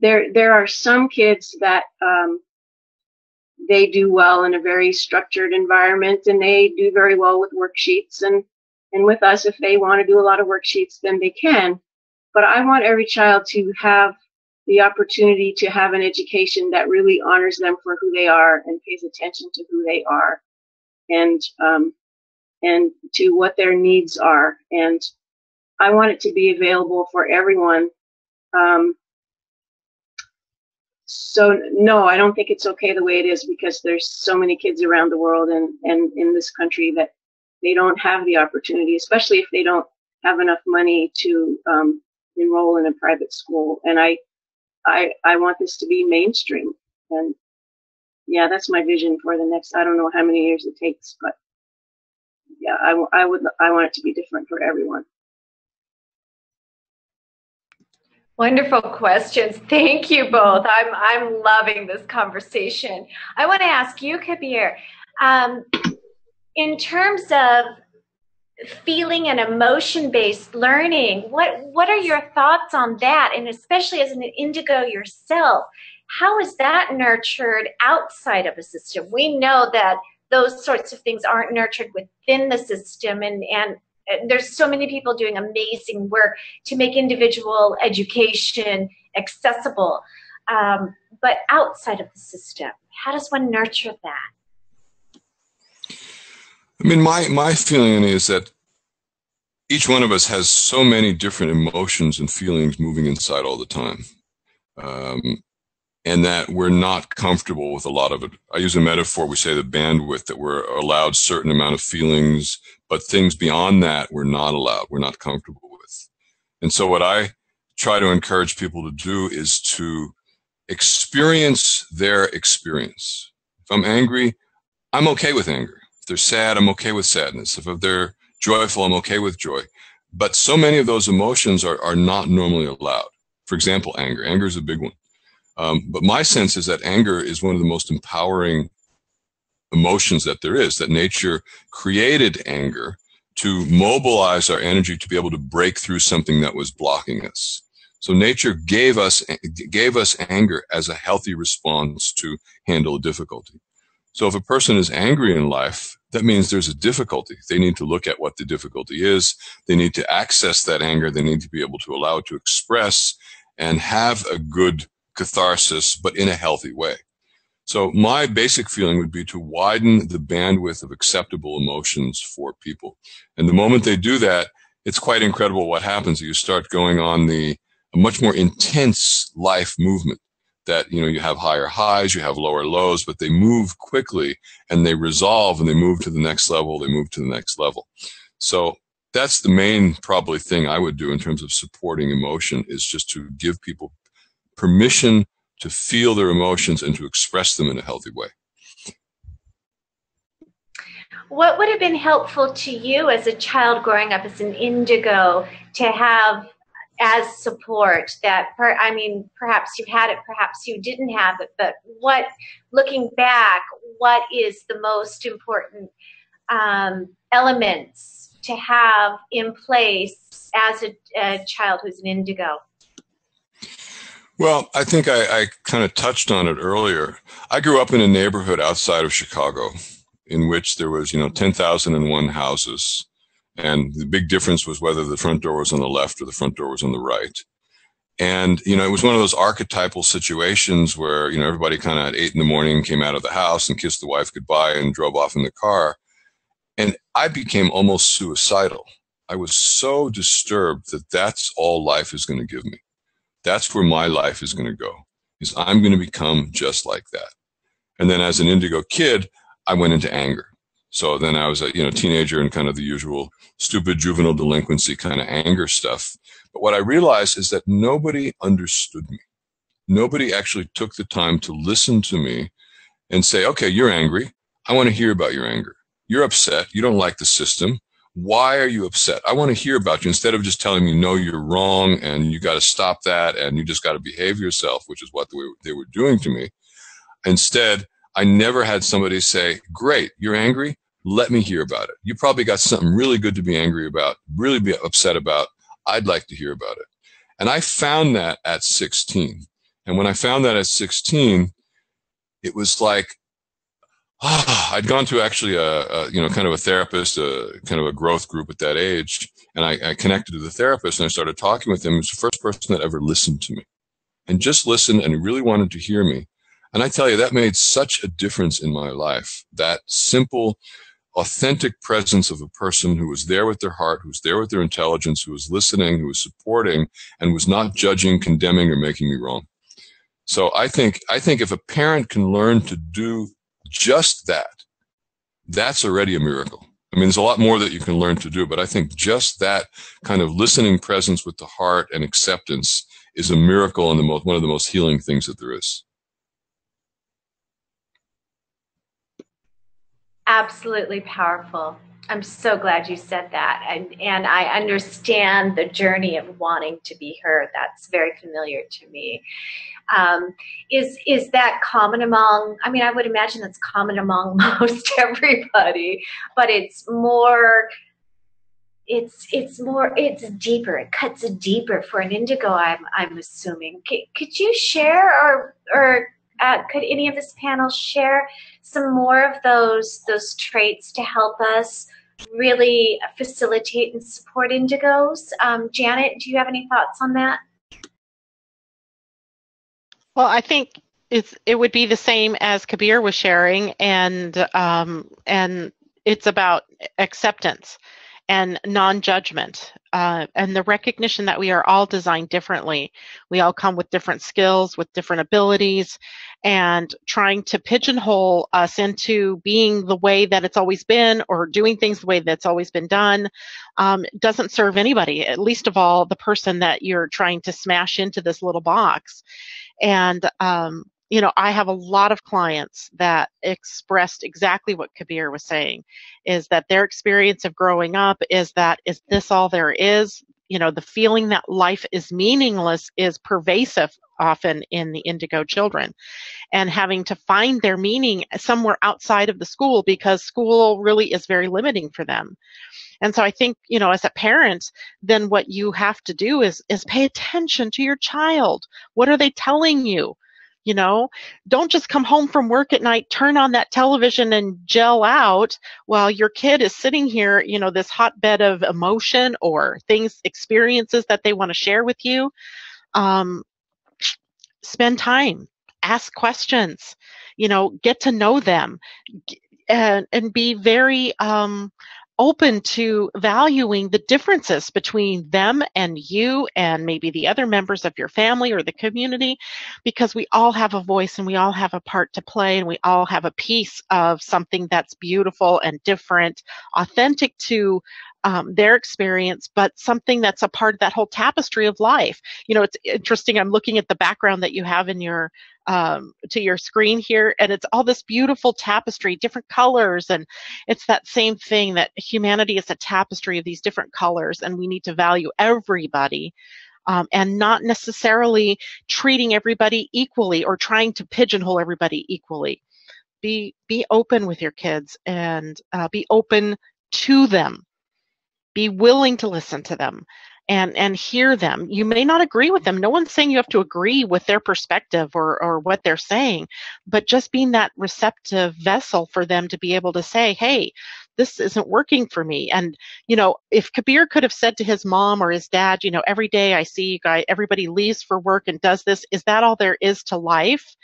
There are some kids that they do well in a very structured environment, and they do very well with worksheets. And with us, if they want to do a lot of worksheets, then they can. But I want every child to have the opportunity to have an education that really honors them for who they are and pays attention to who they are, and to what their needs are. And I want it to be available for everyone. So no, I don't think it's okay the way it is, because there's so many kids around the world and in this country that they don't have the opportunity, especially if they don't have enough money to enroll in a private school. And I want this to be mainstream. And yeah, that's my vision for the next, I don't know how many years it takes, but yeah, I want it to be different for everyone. Wonderful questions. Thank you both. I'm loving this conversation. I want to ask you, Kabir, in terms of feeling and emotion-based learning, what are your thoughts on that? And especially as an indigo yourself, how is that nurtured outside of a system? We know that those sorts of things aren't nurtured within the system, and there's so many people doing amazing work to make individual education accessible. But outside of the system, how does one nurture that? I mean, my feeling is that each one of us has so many different emotions and feelings moving inside all the time. And that we're not comfortable with a lot of it. I use a metaphor, we say the bandwidth, that we're allowed certain amount of feelings, but things beyond that we're not allowed, we're not comfortable with. And so what I try to encourage people to do is to experience their experience. If I'm angry, I'm okay with anger. If they're sad, I'm okay with sadness. If they're joyful, I'm okay with joy. But so many of those emotions are not normally allowed. For example, anger. Anger is a big one. But my sense is that anger is one of the most empowering emotions that there is, that nature created anger to mobilize our energy to be able to break through something that was blocking us. So nature gave us anger as a healthy response to handle a difficulty. So if a person is angry in life, that means there's a difficulty. They need to look at what the difficulty is. They need to access that anger. They need to be able to allow it to express and have a good catharsis, but in a healthy way. So my basic feeling would be to widen the bandwidth of acceptable emotions for people. And the moment they do that, it's quite incredible what happens. You start going on a much more intense life movement that, you have higher highs, you have lower lows, but they move quickly and they resolve and they move to the next level, they move to the next level. So that's the main probably thing I would do in terms of supporting emotion, is just to give people permission to feel their emotions and to express them in a healthy way. What would have been helpful to you as a child growing up as an indigo to have as support that, perhaps you had it, perhaps you didn't have it, but looking back, what is the most important elements to have in place as a child who's an indigo? Well, I think I kind of touched on it earlier. I grew up in a neighborhood outside of Chicago in which there was, 10,001 houses. And the big difference was whether the front door was on the left or the front door was on the right. And, it was one of those archetypal situations where, everybody kind of at 8 a.m. came out of the house and kissed the wife goodbye and drove off in the car. And I became almost suicidal. I was so disturbed that that's all life is going to give me. That's where my life is going to go, is I'm going to become just like that. And then as an indigo kid, I went into anger. So then I was a teenager and kind of the usual stupid juvenile delinquency kind of anger stuff. But what I realized is that nobody understood me. Nobody actually took the time to listen to me and say, okay, you're angry. I want to hear about your anger. You're upset. You don't like the system. Why are you upset? I want to hear about you, instead of just telling me, no, you're wrong and you got to stop that and you just got to behave yourself, which is what they were doing to me. Instead, I never had somebody say, great, you're angry? Let me hear about it. You probably got something really good to be angry about, really be upset about. I'd like to hear about it. And I found that at 16. And when I found that at 16, it was like, I'd gone to actually kind of a therapist, kind of a growth group at that age. And I connected to the therapist and I started talking with him. He was the first person that ever listened to me and just listened, and he really wanted to hear me. And I tell you, that made such a difference in my life. That simple, authentic presence of a person who was there with their heart, who was there with their intelligence, who was listening, who was supporting, and was not judging, condemning, or making me wrong. So I think if a parent can learn to do just that, that's already a miracle. I mean, there's a lot more that you can learn to do, but I think just that kind of listening presence with the heart and acceptance is a miracle and one of the most healing things that there is. Absolutely powerful. I'm so glad you said that. And I understand the journey of wanting to be heard. That's very familiar to me. Is that common among, I would imagine that's common among most everybody, but it's deeper. It cuts deeper for an indigo, I'm assuming. Could you share or could any of this panel share some more of those traits to help us really facilitate and support indigos? Janet, do you have any thoughts on that? Well, I think it would be the same as Kabir was sharing, and it's about acceptance and non-judgment, and the recognition that we are all designed differently. We all come with different skills, with different abilities, and trying to pigeonhole us into being the way that it's always been or doing things the way that's always been done doesn't serve anybody, at least of all the person that you're trying to smash into this little box. And I have a lot of clients that expressed exactly what Kabir was saying, is that their experience of growing up is this all there is? The feeling that life is meaningless is pervasive often in the indigo children, and having to find their meaning somewhere outside of the school because school really is very limiting for them. And so I think, as a parent, then what you have to do is pay attention to your child. What are they telling you? Don't just come home from work at night, turn on that television and gel out while your kid is sitting here, this hotbed of emotion or experiences that they want to share with you. Spend time, ask questions, get to know them, and be very open to valuing the differences between them and you and maybe the other members of your family or the community, because we all have a voice and we all have a part to play and we all have a piece of something that's beautiful and different, authentic to their experience, but something that's a part of that whole tapestry of life. You know, it's interesting. I'm looking at the background that you have in your to your screen here, and it's all this beautiful tapestry, different colors, and it's that same thing that humanity is a tapestry of these different colors, and we need to value everybody. And not necessarily treating everybody equally or trying to pigeonhole everybody equally. Be open with your kids, and be open to them. Be willing to listen to them and hear them. You may not agree with them. No one's saying you have to agree with their perspective or what they're saying, but just being that receptive vessel for them to be able to say, hey, this isn't working for me. And, you know, if Kabir could have said to his mom or his dad, you know, every day I see you guys, everybody leaves for work and does this, is that all there is to life?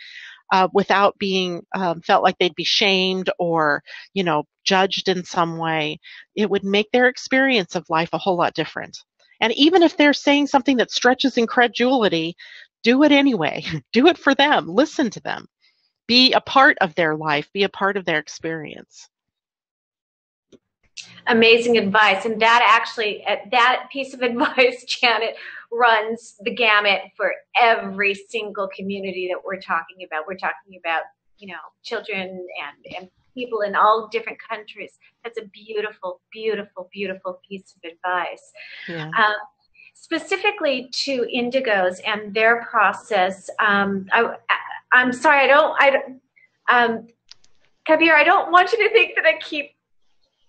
Without being felt like they'd be shamed or, you know, judged in some way, it would make their experience of life a whole lot different. And even if they're saying something that stretches incredulity, do it anyway. Do it for them. Listen to them. Be a part of their life. Be a part of their experience. Amazing advice. And that piece of advice, Janet, runs the gamut for every single community that we're talking about. We're talking about, you know, children and people in all different countries. That's a beautiful, beautiful, beautiful piece of advice. Yeah. Specifically to indigos and their process, I'm sorry, Kabir, I don't want you to think that I keep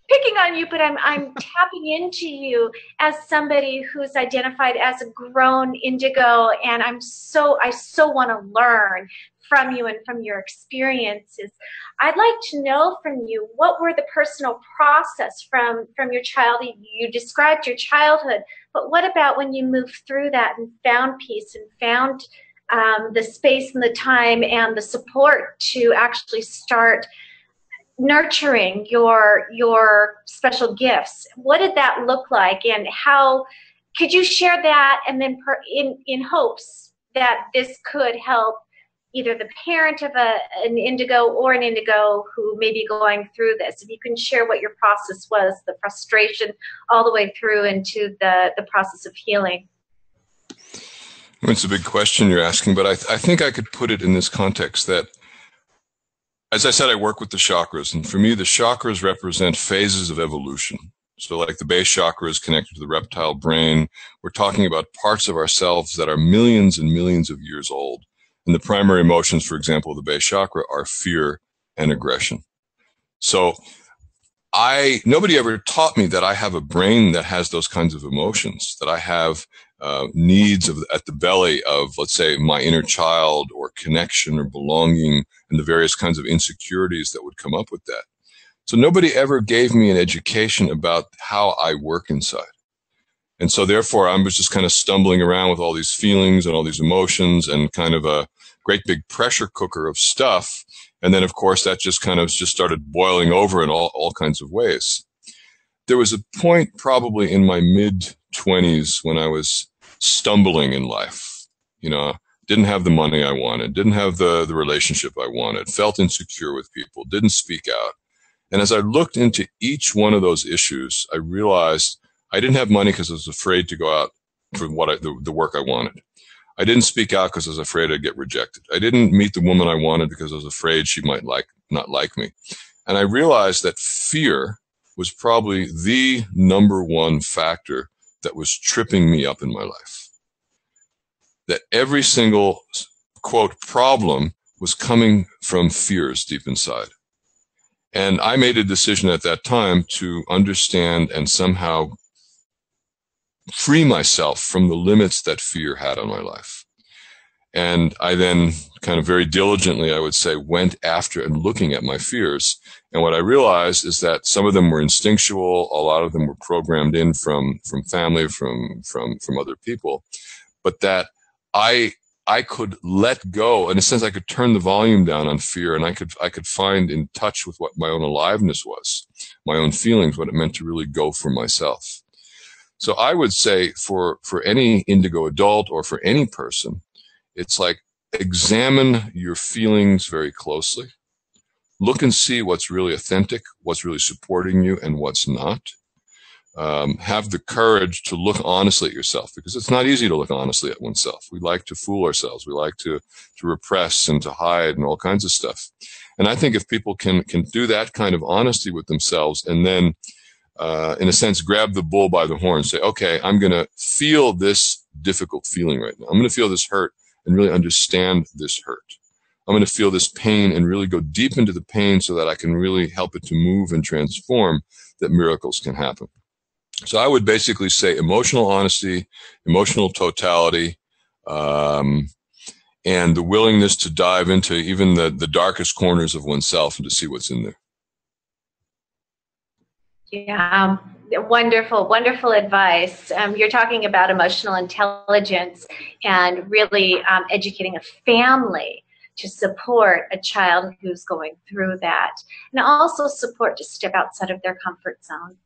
picking on you, but I'm tapping into you as somebody who's identified as a grown indigo, and I so want to learn from you and from your experiences. I'd like to know from you, what were the personal process from your childhood? You described your childhood, but what about when you moved through that and found peace and found the space and the time and the support to actually start nurturing your special gifts? What did that look like, and how could you share that? And then in hopes that this could help either the parent of an indigo or an indigo who may be going through this. If you can share what your process was, the frustration all the way through into the process of healing. Well, it's a big question you're asking, but I think I could put it in this context that, as I said, I work with the chakras, and for me, the chakras represent phases of evolution. So like the base chakra is connected to the reptile brain. We're talking about parts of ourselves that are millions and millions of years old. And the primary emotions, for example, of the base chakra are fear and aggression. So nobody ever taught me that I have a brain that has those kinds of emotions, that I have needs at the belly of, let's say, my inner child or connection or belonging and the various kinds of insecurities that would come up with that. So nobody ever gave me an education about how I work inside. And so therefore, I was just kind of stumbling around with all these feelings and all these emotions and kind of a great big pressure cooker of stuff. And then, of course, that just started boiling over in all kinds of ways. There was a point probably in my mid-20s when I was stumbling in life. You know, didn't have the money I wanted, didn't have the relationship I wanted, felt insecure with people, didn't speak out. And as I looked into each one of those issues, I realized I didn't have money because I was afraid to go out for the work I wanted. I didn't speak out because I was afraid I'd get rejected. I didn't meet the woman I wanted because I was afraid she might not like me. And I realized that fear was probably the number one factor that was tripping me up in my life. That every single, quote, problem was coming from fears deep inside. And I made a decision at that time to understand and somehow free myself from the limits that fear had on my life. And I then kind of very diligently, I would say, went after and looking at my fears. And what I realized is that some of them were instinctual. A lot of them were programmed in from family, from other people, but that I could let go. In a sense, I could turn the volume down on fear, and I could find in touch with what my own aliveness was, my own feelings, what it meant to really go for myself. So I would say for any indigo adult or for any person, it's like examine your feelings very closely. Look and see what's really authentic, what's really supporting you, and what's not. have the courage to look honestly at yourself, because it's not easy to look honestly at oneself. We like to fool ourselves. We like to repress and to hide and all kinds of stuff. And I think if people can do that kind of honesty with themselves, and then, in a sense, grab the bull by the horn, say, okay, I'm going to feel this difficult feeling right now. I'm going to feel this hurt and really understand this hurt. I'm going to feel this pain and really go deep into the pain so that I can really help it to move and transform, that miracles can happen. So I would basically say emotional honesty, emotional totality, and the willingness to dive into even the darkest corners of oneself and to see what's in there. Yeah, wonderful, wonderful advice. You're talking about emotional intelligence and really educating a family to support a child who's going through that, and also support to step outside of their comfort zone.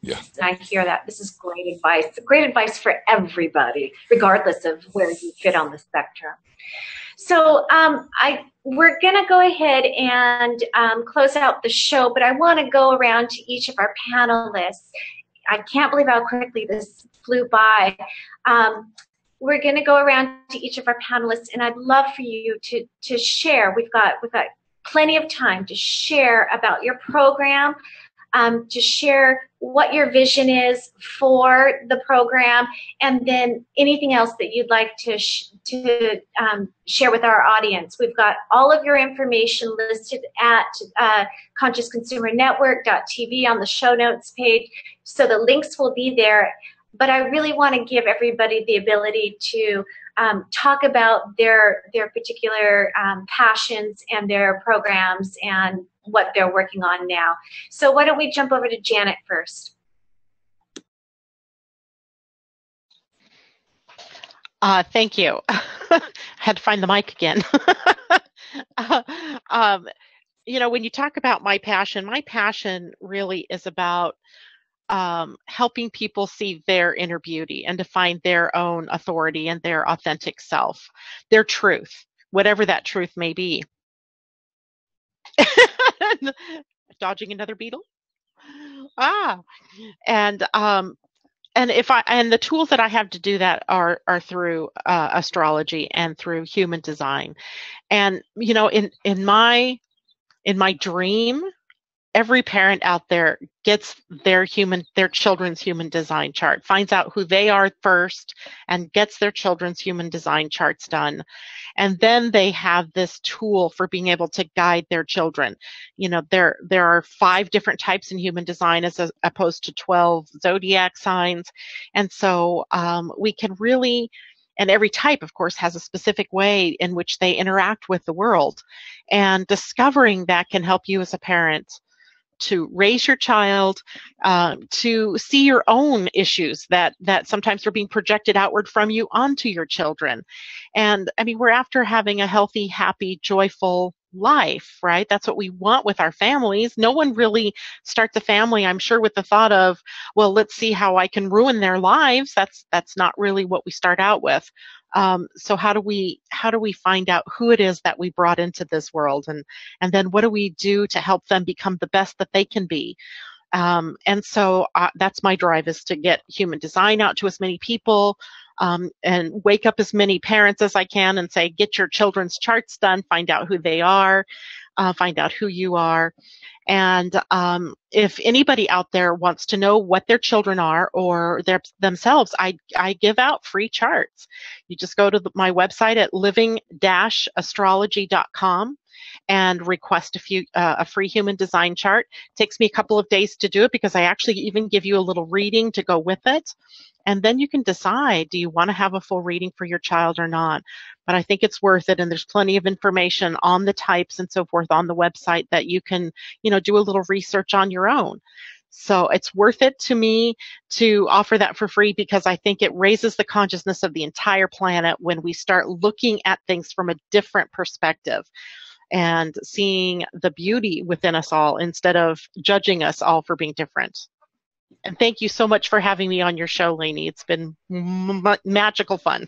Yeah. I hear that. This is great advice. Great advice for everybody, regardless of where you fit on the spectrum. So we're going to go ahead and close out the show, but I want to go around to each of our panelists. I can't believe how quickly this flew by. We're going to go around to each of our panelists, and I'd love for you to share. We've got plenty of time to share about your program, to share what your vision is for the program, and then anything else that you'd like to share with our audience. We've got all of your information listed at consciousconsumernetwork.tv on the show notes page, so the links will be there. But I really want to give everybody the ability to talk about their particular passions and their programs and what they're working on now. So why don't we jump over to Janet first? Thank you. Had to find the mic again. When you talk about my passion really is about helping people see their inner beauty and to find their own authority and their authentic self, their truth, whatever that truth may be. Dodging another beetle. And the tools that I have to do that are through astrology and through human design. And in my dream, every parent out there gets their children's human design chart, finds out who they are first, and gets their children's human design charts done. And then they have this tool for being able to guide their children. There are 5 different types in human design as opposed to 12 zodiac signs. And so we can really, and every type, of course, has a specific way in which they interact with the world. And discovering that can help you as a parent to raise your child, to see your own issues that sometimes are being projected outward from you onto your children. And I mean, we're after having a healthy, happy, joyful life, right? That's what we want with our families. No one really starts a family, I'm sure, with the thought of, well, let's see how I can ruin their lives. That's not really what we start out with. So how do we find out who it is that we brought into this world, and then what do we do to help them become the best that they can be? And so that's my drive, is to get human design out to as many people, and wake up as many parents as I can and say, get your children's charts done, find out who they are, find out who you are. And if anybody out there wants to know what their children are or themselves, I give out free charts. You just go to my website at living-astrology.com and request a free human design chart. It takes me a couple of days to do it because I actually even give you a little reading to go with it. And then you can decide, do you want to have a full reading for your child or not? But I think it's worth it. And there's plenty of information on the types and so forth on the website that you can, do a little research on your own. So it's worth it to me to offer that for free, because I think it raises the consciousness of the entire planet when we start looking at things from a different perspective and seeing the beauty within us all instead of judging us all for being different. And thank you so much for having me on your show, Lainey. It's been magical fun.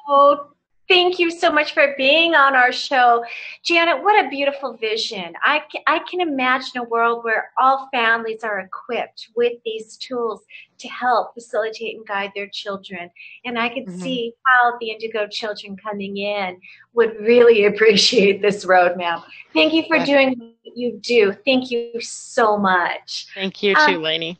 Oh, Thank you so much for being on our show. Janet, what a beautiful vision. I can imagine a world where all families are equipped with these tools to help facilitate and guide their children. And I could see how the Indigo children coming in would really appreciate this roadmap. Thank you for doing what you do. Thank you so much. Thank you too, Lainey.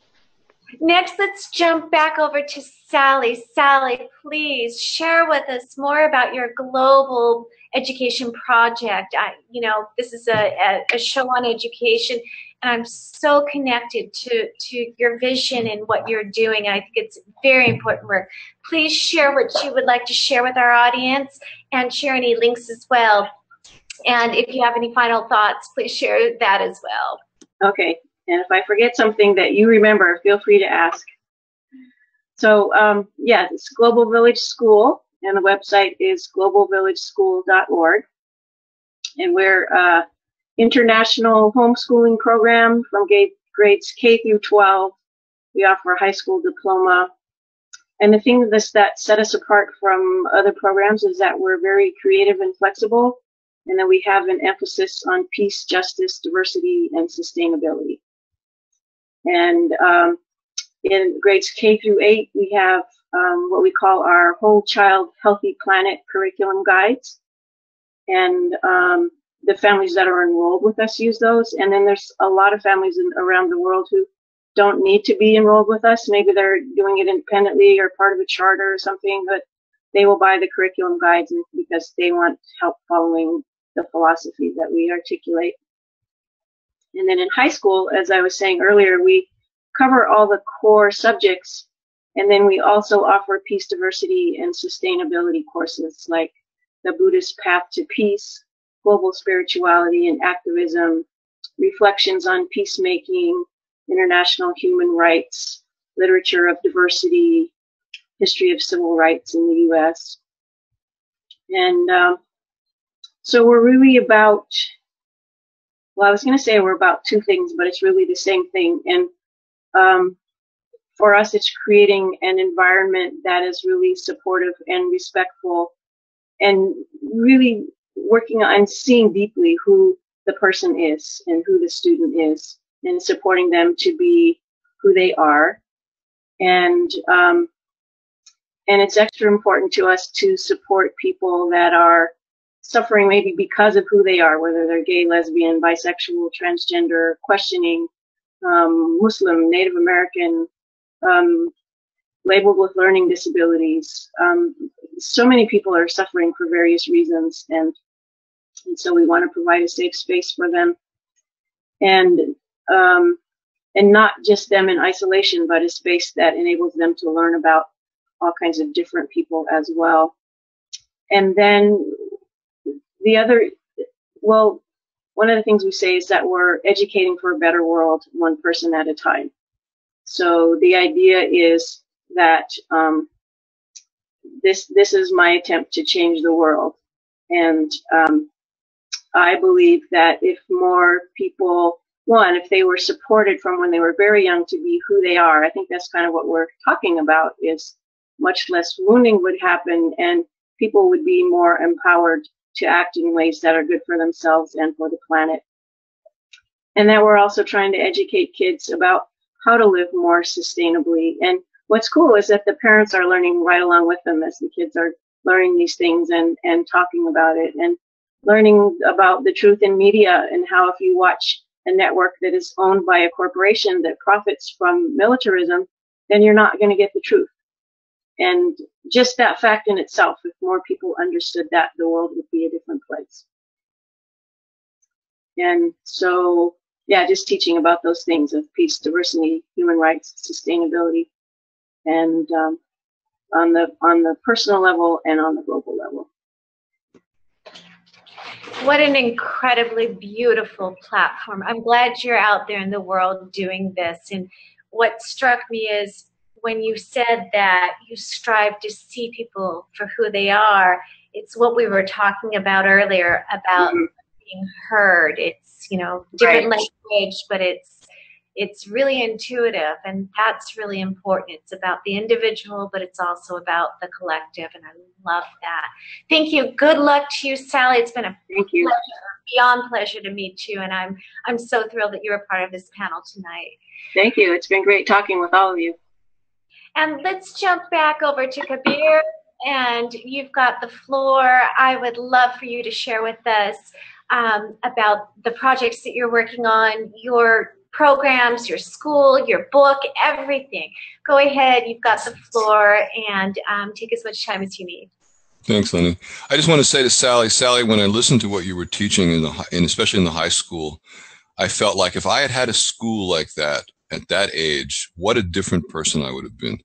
Next, let's jump back over to Sally. Sally, please share with us more about your global education project. This is a show on education, and I'm so connected to your vision and what you're doing. I think it's very important work. Please share what you would like to share with our audience and share any links as well. And if you have any final thoughts, please share that as well. Okay. And if I forget something that you remember, feel free to ask. So, it's Global Village School, and the website is globalvillageschool.org. And we're an international homeschooling program from grades K through 12. We offer a high school diploma. And the thing that set us apart from other programs is that we're very creative and flexible, and that we have an emphasis on peace, justice, diversity, and sustainability. And in grades K through 8, we have what we call our Whole Child Healthy Planet curriculum guides. And the families that are enrolled with us use those. And then there's a lot of families around the world who don't need to be enrolled with us. Maybe they're doing it independently or part of a charter or something, but they will buy the curriculum guides because they want help following the philosophy that we articulate. And then in high school, as I was saying earlier, we cover all the core subjects, and then we also offer peace, diversity, and sustainability courses like the Buddhist Path to Peace, global spirituality and activism, reflections on peacemaking, international human rights, literature of diversity, history of civil rights in the U.S. And so we're really about, I was going to say we're about two things, but it's really the same thing. And for us, it's creating an environment that is really supportive and respectful, and really working on seeing deeply who the person is and who the student is, and supporting them to be who they are. And it's extra important to us to support people that are suffering maybe because of who they are, whether they're gay, lesbian, bisexual, transgender, questioning, Muslim, Native American, labeled with learning disabilities. So many people are suffering for various reasons, and so we want to provide a safe space for them, and not just them in isolation, but a space that enables them to learn about all kinds of different people as well. And then one of the things we say is that we're educating for a better world, one person at a time. So the idea is that this is my attempt to change the world. And I believe that if more people, if they were supported from when they were very young to be who they are, I think that's kind of what we're talking about, is much less wounding would happen, and people would be more empowered to act in ways that are good for themselves and for the planet. And that we're also trying to educate kids about how to live more sustainably. And what's cool is that the parents are learning right along with them as the kids are learning these things and talking about it, and learning about the truth in media, and how if you watch a network that is owned by a corporation that profits from militarism, then you're not going to get the truth. And just that fact in itself, if more people understood that, the world would be a different place. And so, just teaching about those things of peace, diversity, human rights, sustainability, and on the personal level and on the global level. What an incredibly beautiful platform. I'm glad you're out there in the world doing this. And what struck me is when you said that you strive to see people for who they are, it's what we were talking about earlier about being heard. It's, different language, but it's it's really intuitive, and that's really important. It's about the individual, but it's also about the collective, and I love that. Thank you. Good luck to you, Sally. It's been a pleasure, beyond pleasure to meet you, and I'm so thrilled that you were part of this panel tonight. Thank you. It's been great talking with all of you. And let's jump back over to Kabir, and you've got the floor. I would love for you to share with us about the projects that you're working on, your programs, your school, your book, everything. Go ahead, you've got the floor, and take as much time as you need. Thanks, Lenny. I just want to say to Sally, when I listened to what you were teaching, especially in the high school, I felt like if I had had a school like that at that age, what a different person I would have been.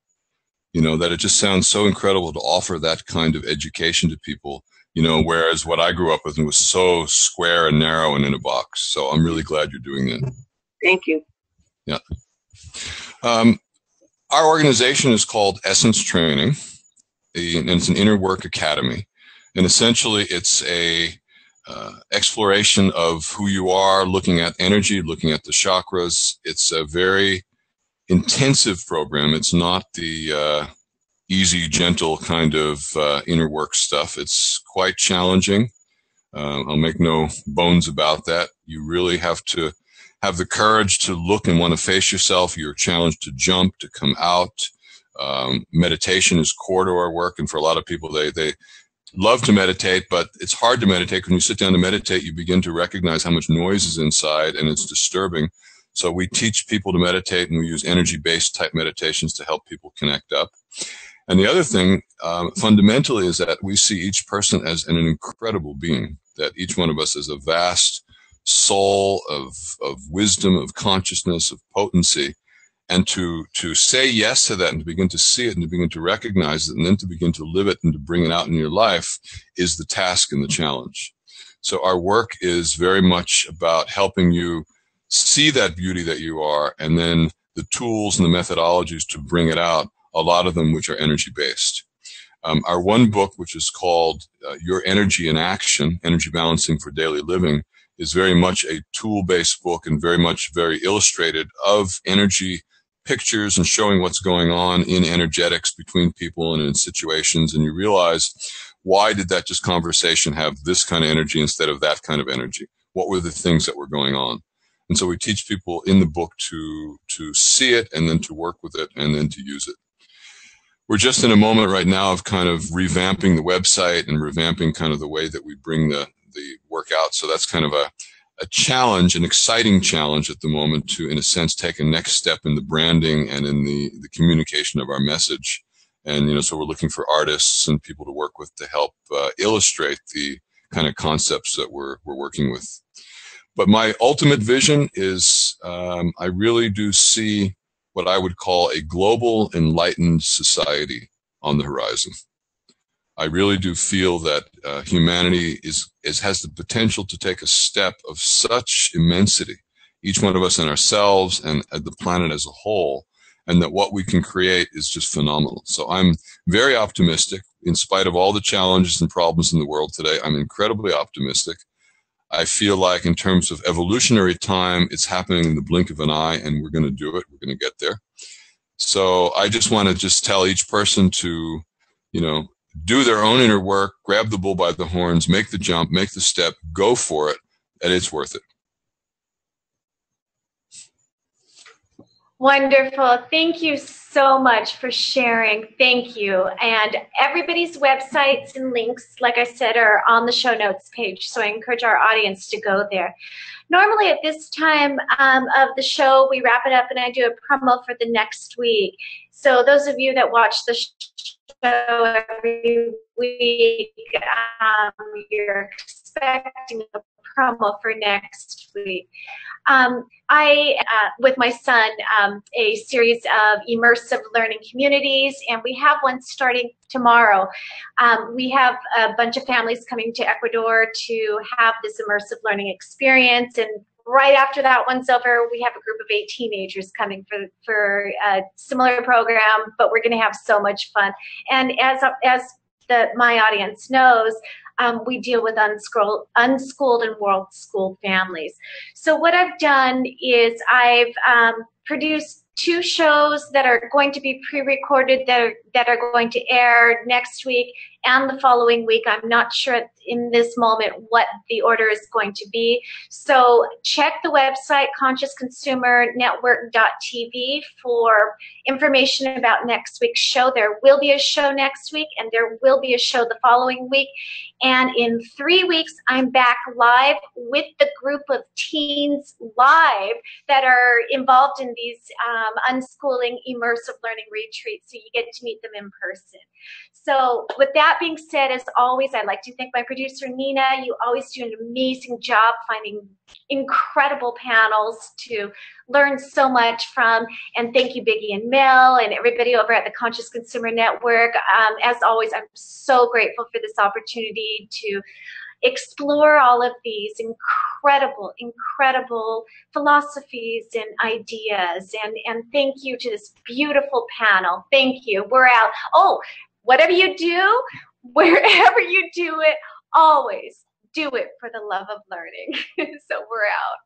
You know, that it just sounds so incredible to offer that kind of education to people, you know, whereas what I grew up with was so square and narrow and in a box. So I'm really glad you're doing that. Thank you. Yeah. Our organization is called Essence Training, and it's an inner work academy. And essentially it's a exploration of who you are, looking at energy, looking at the chakras. It's a very intensive program. It's not the easy, gentle kind of inner work stuff. It's quite challenging. I'll make no bones about that. You really have to have the courage to look and want to face yourself. You're challenged to jump, to come out. Meditation is core to our work, and for a lot of people, they love to meditate, but it's hard to meditate. When you sit down to meditate, you begin to recognize how much noise is inside, and it's disturbing. So we teach people to meditate, and we use energy-based type meditations to help people connect up. And the other thing, fundamentally, is that we see each person as an incredible being, that each one of us is a vast soul of wisdom, of consciousness, of potency. And to say yes to that and to begin to see it and to begin to recognize it and then to begin to live it and to bring it out in your life is the task and the challenge. So our work is very much about helping you see that beauty that you are, and then the tools and the methodologies to bring it out, a lot of them which are energy-based. Our one book, which is called Your Energy in Action, Energy Balancing for Daily Living, is very much a tool-based book and very illustrated of energy pictures and showing what's going on in energetics between people and in situations. And you realize, why did that just conversation have this kind of energy instead of that kind of energy? What were the things that were going on? And so we teach people in the book to see it and then to work with it and then to use it. We're just in a moment right now of kind of revamping the website and revamping kind of the way that we bring the work out. So that's kind of a challenge, an exciting challenge at the moment to, in a sense, take a next step in the branding and in the communication of our message. And, you know, so we're looking for artists and people to work with to help illustrate the kind of concepts that we're working with. But my ultimate vision is I really do see what I would call a global enlightened society on the horizon. I really do feel that humanity has the potential to take a step of such immensity, each one of us and ourselves and the planet as a whole, and that what we can create is just phenomenal. So I'm very optimistic. In spite of all the challenges and problems in the world today, I'm incredibly optimistic. I feel like in terms of evolutionary time, it's happening in the blink of an eye, and we're going to do it. We're going to get there. So I just want to just tell each person to, you know, do their own inner work, grab the bull by the horns, make the jump, make the step, go for it, and it's worth it. Wonderful. Thank you so much for sharing. Thank you. And everybody's websites and links, like I said, are on the show notes page. So I encourage our audience to go there. Normally at this time of the show, we wrap it up and I do a promo for the next week. So those of you that watch the show every week, you're expecting a promo for next week. I, with my son, a series of immersive learning communities, and we have one starting tomorrow. We have a bunch of families coming to Ecuador to have this immersive learning experience, and right after that one's over, we have a group of 8 teenagers coming for a similar program, but we're going to have so much fun. And as my audience knows, we deal with unschooled and world-schooled families. So what I've done is I've produced 2 shows that are going to be pre-recorded that are going to air next week and the following week. I'm not sure in this moment what the order is going to be. So check the website consciousconsumernetwork.tv for information about next week's show. There will be a show next week and there will be a show the following week. And in 3 weeks, I'm back live with the group of teens live that are involved in these unschooling immersive learning retreats. So you get to meet them in person. So with that being said, as always, I'd like to thank my producer, Nina. You always do an amazing job finding incredible panels to learn so much from. And thank you, Biggie and Mel, and everybody over at the Conscious Consumer Network. As always, I'm so grateful for this opportunity to explore all of these incredible philosophies and ideas. And thank you to this beautiful panel. Thank you. We're out. Oh, whatever you do, wherever you do it, always do it for the love of learning. So we're out.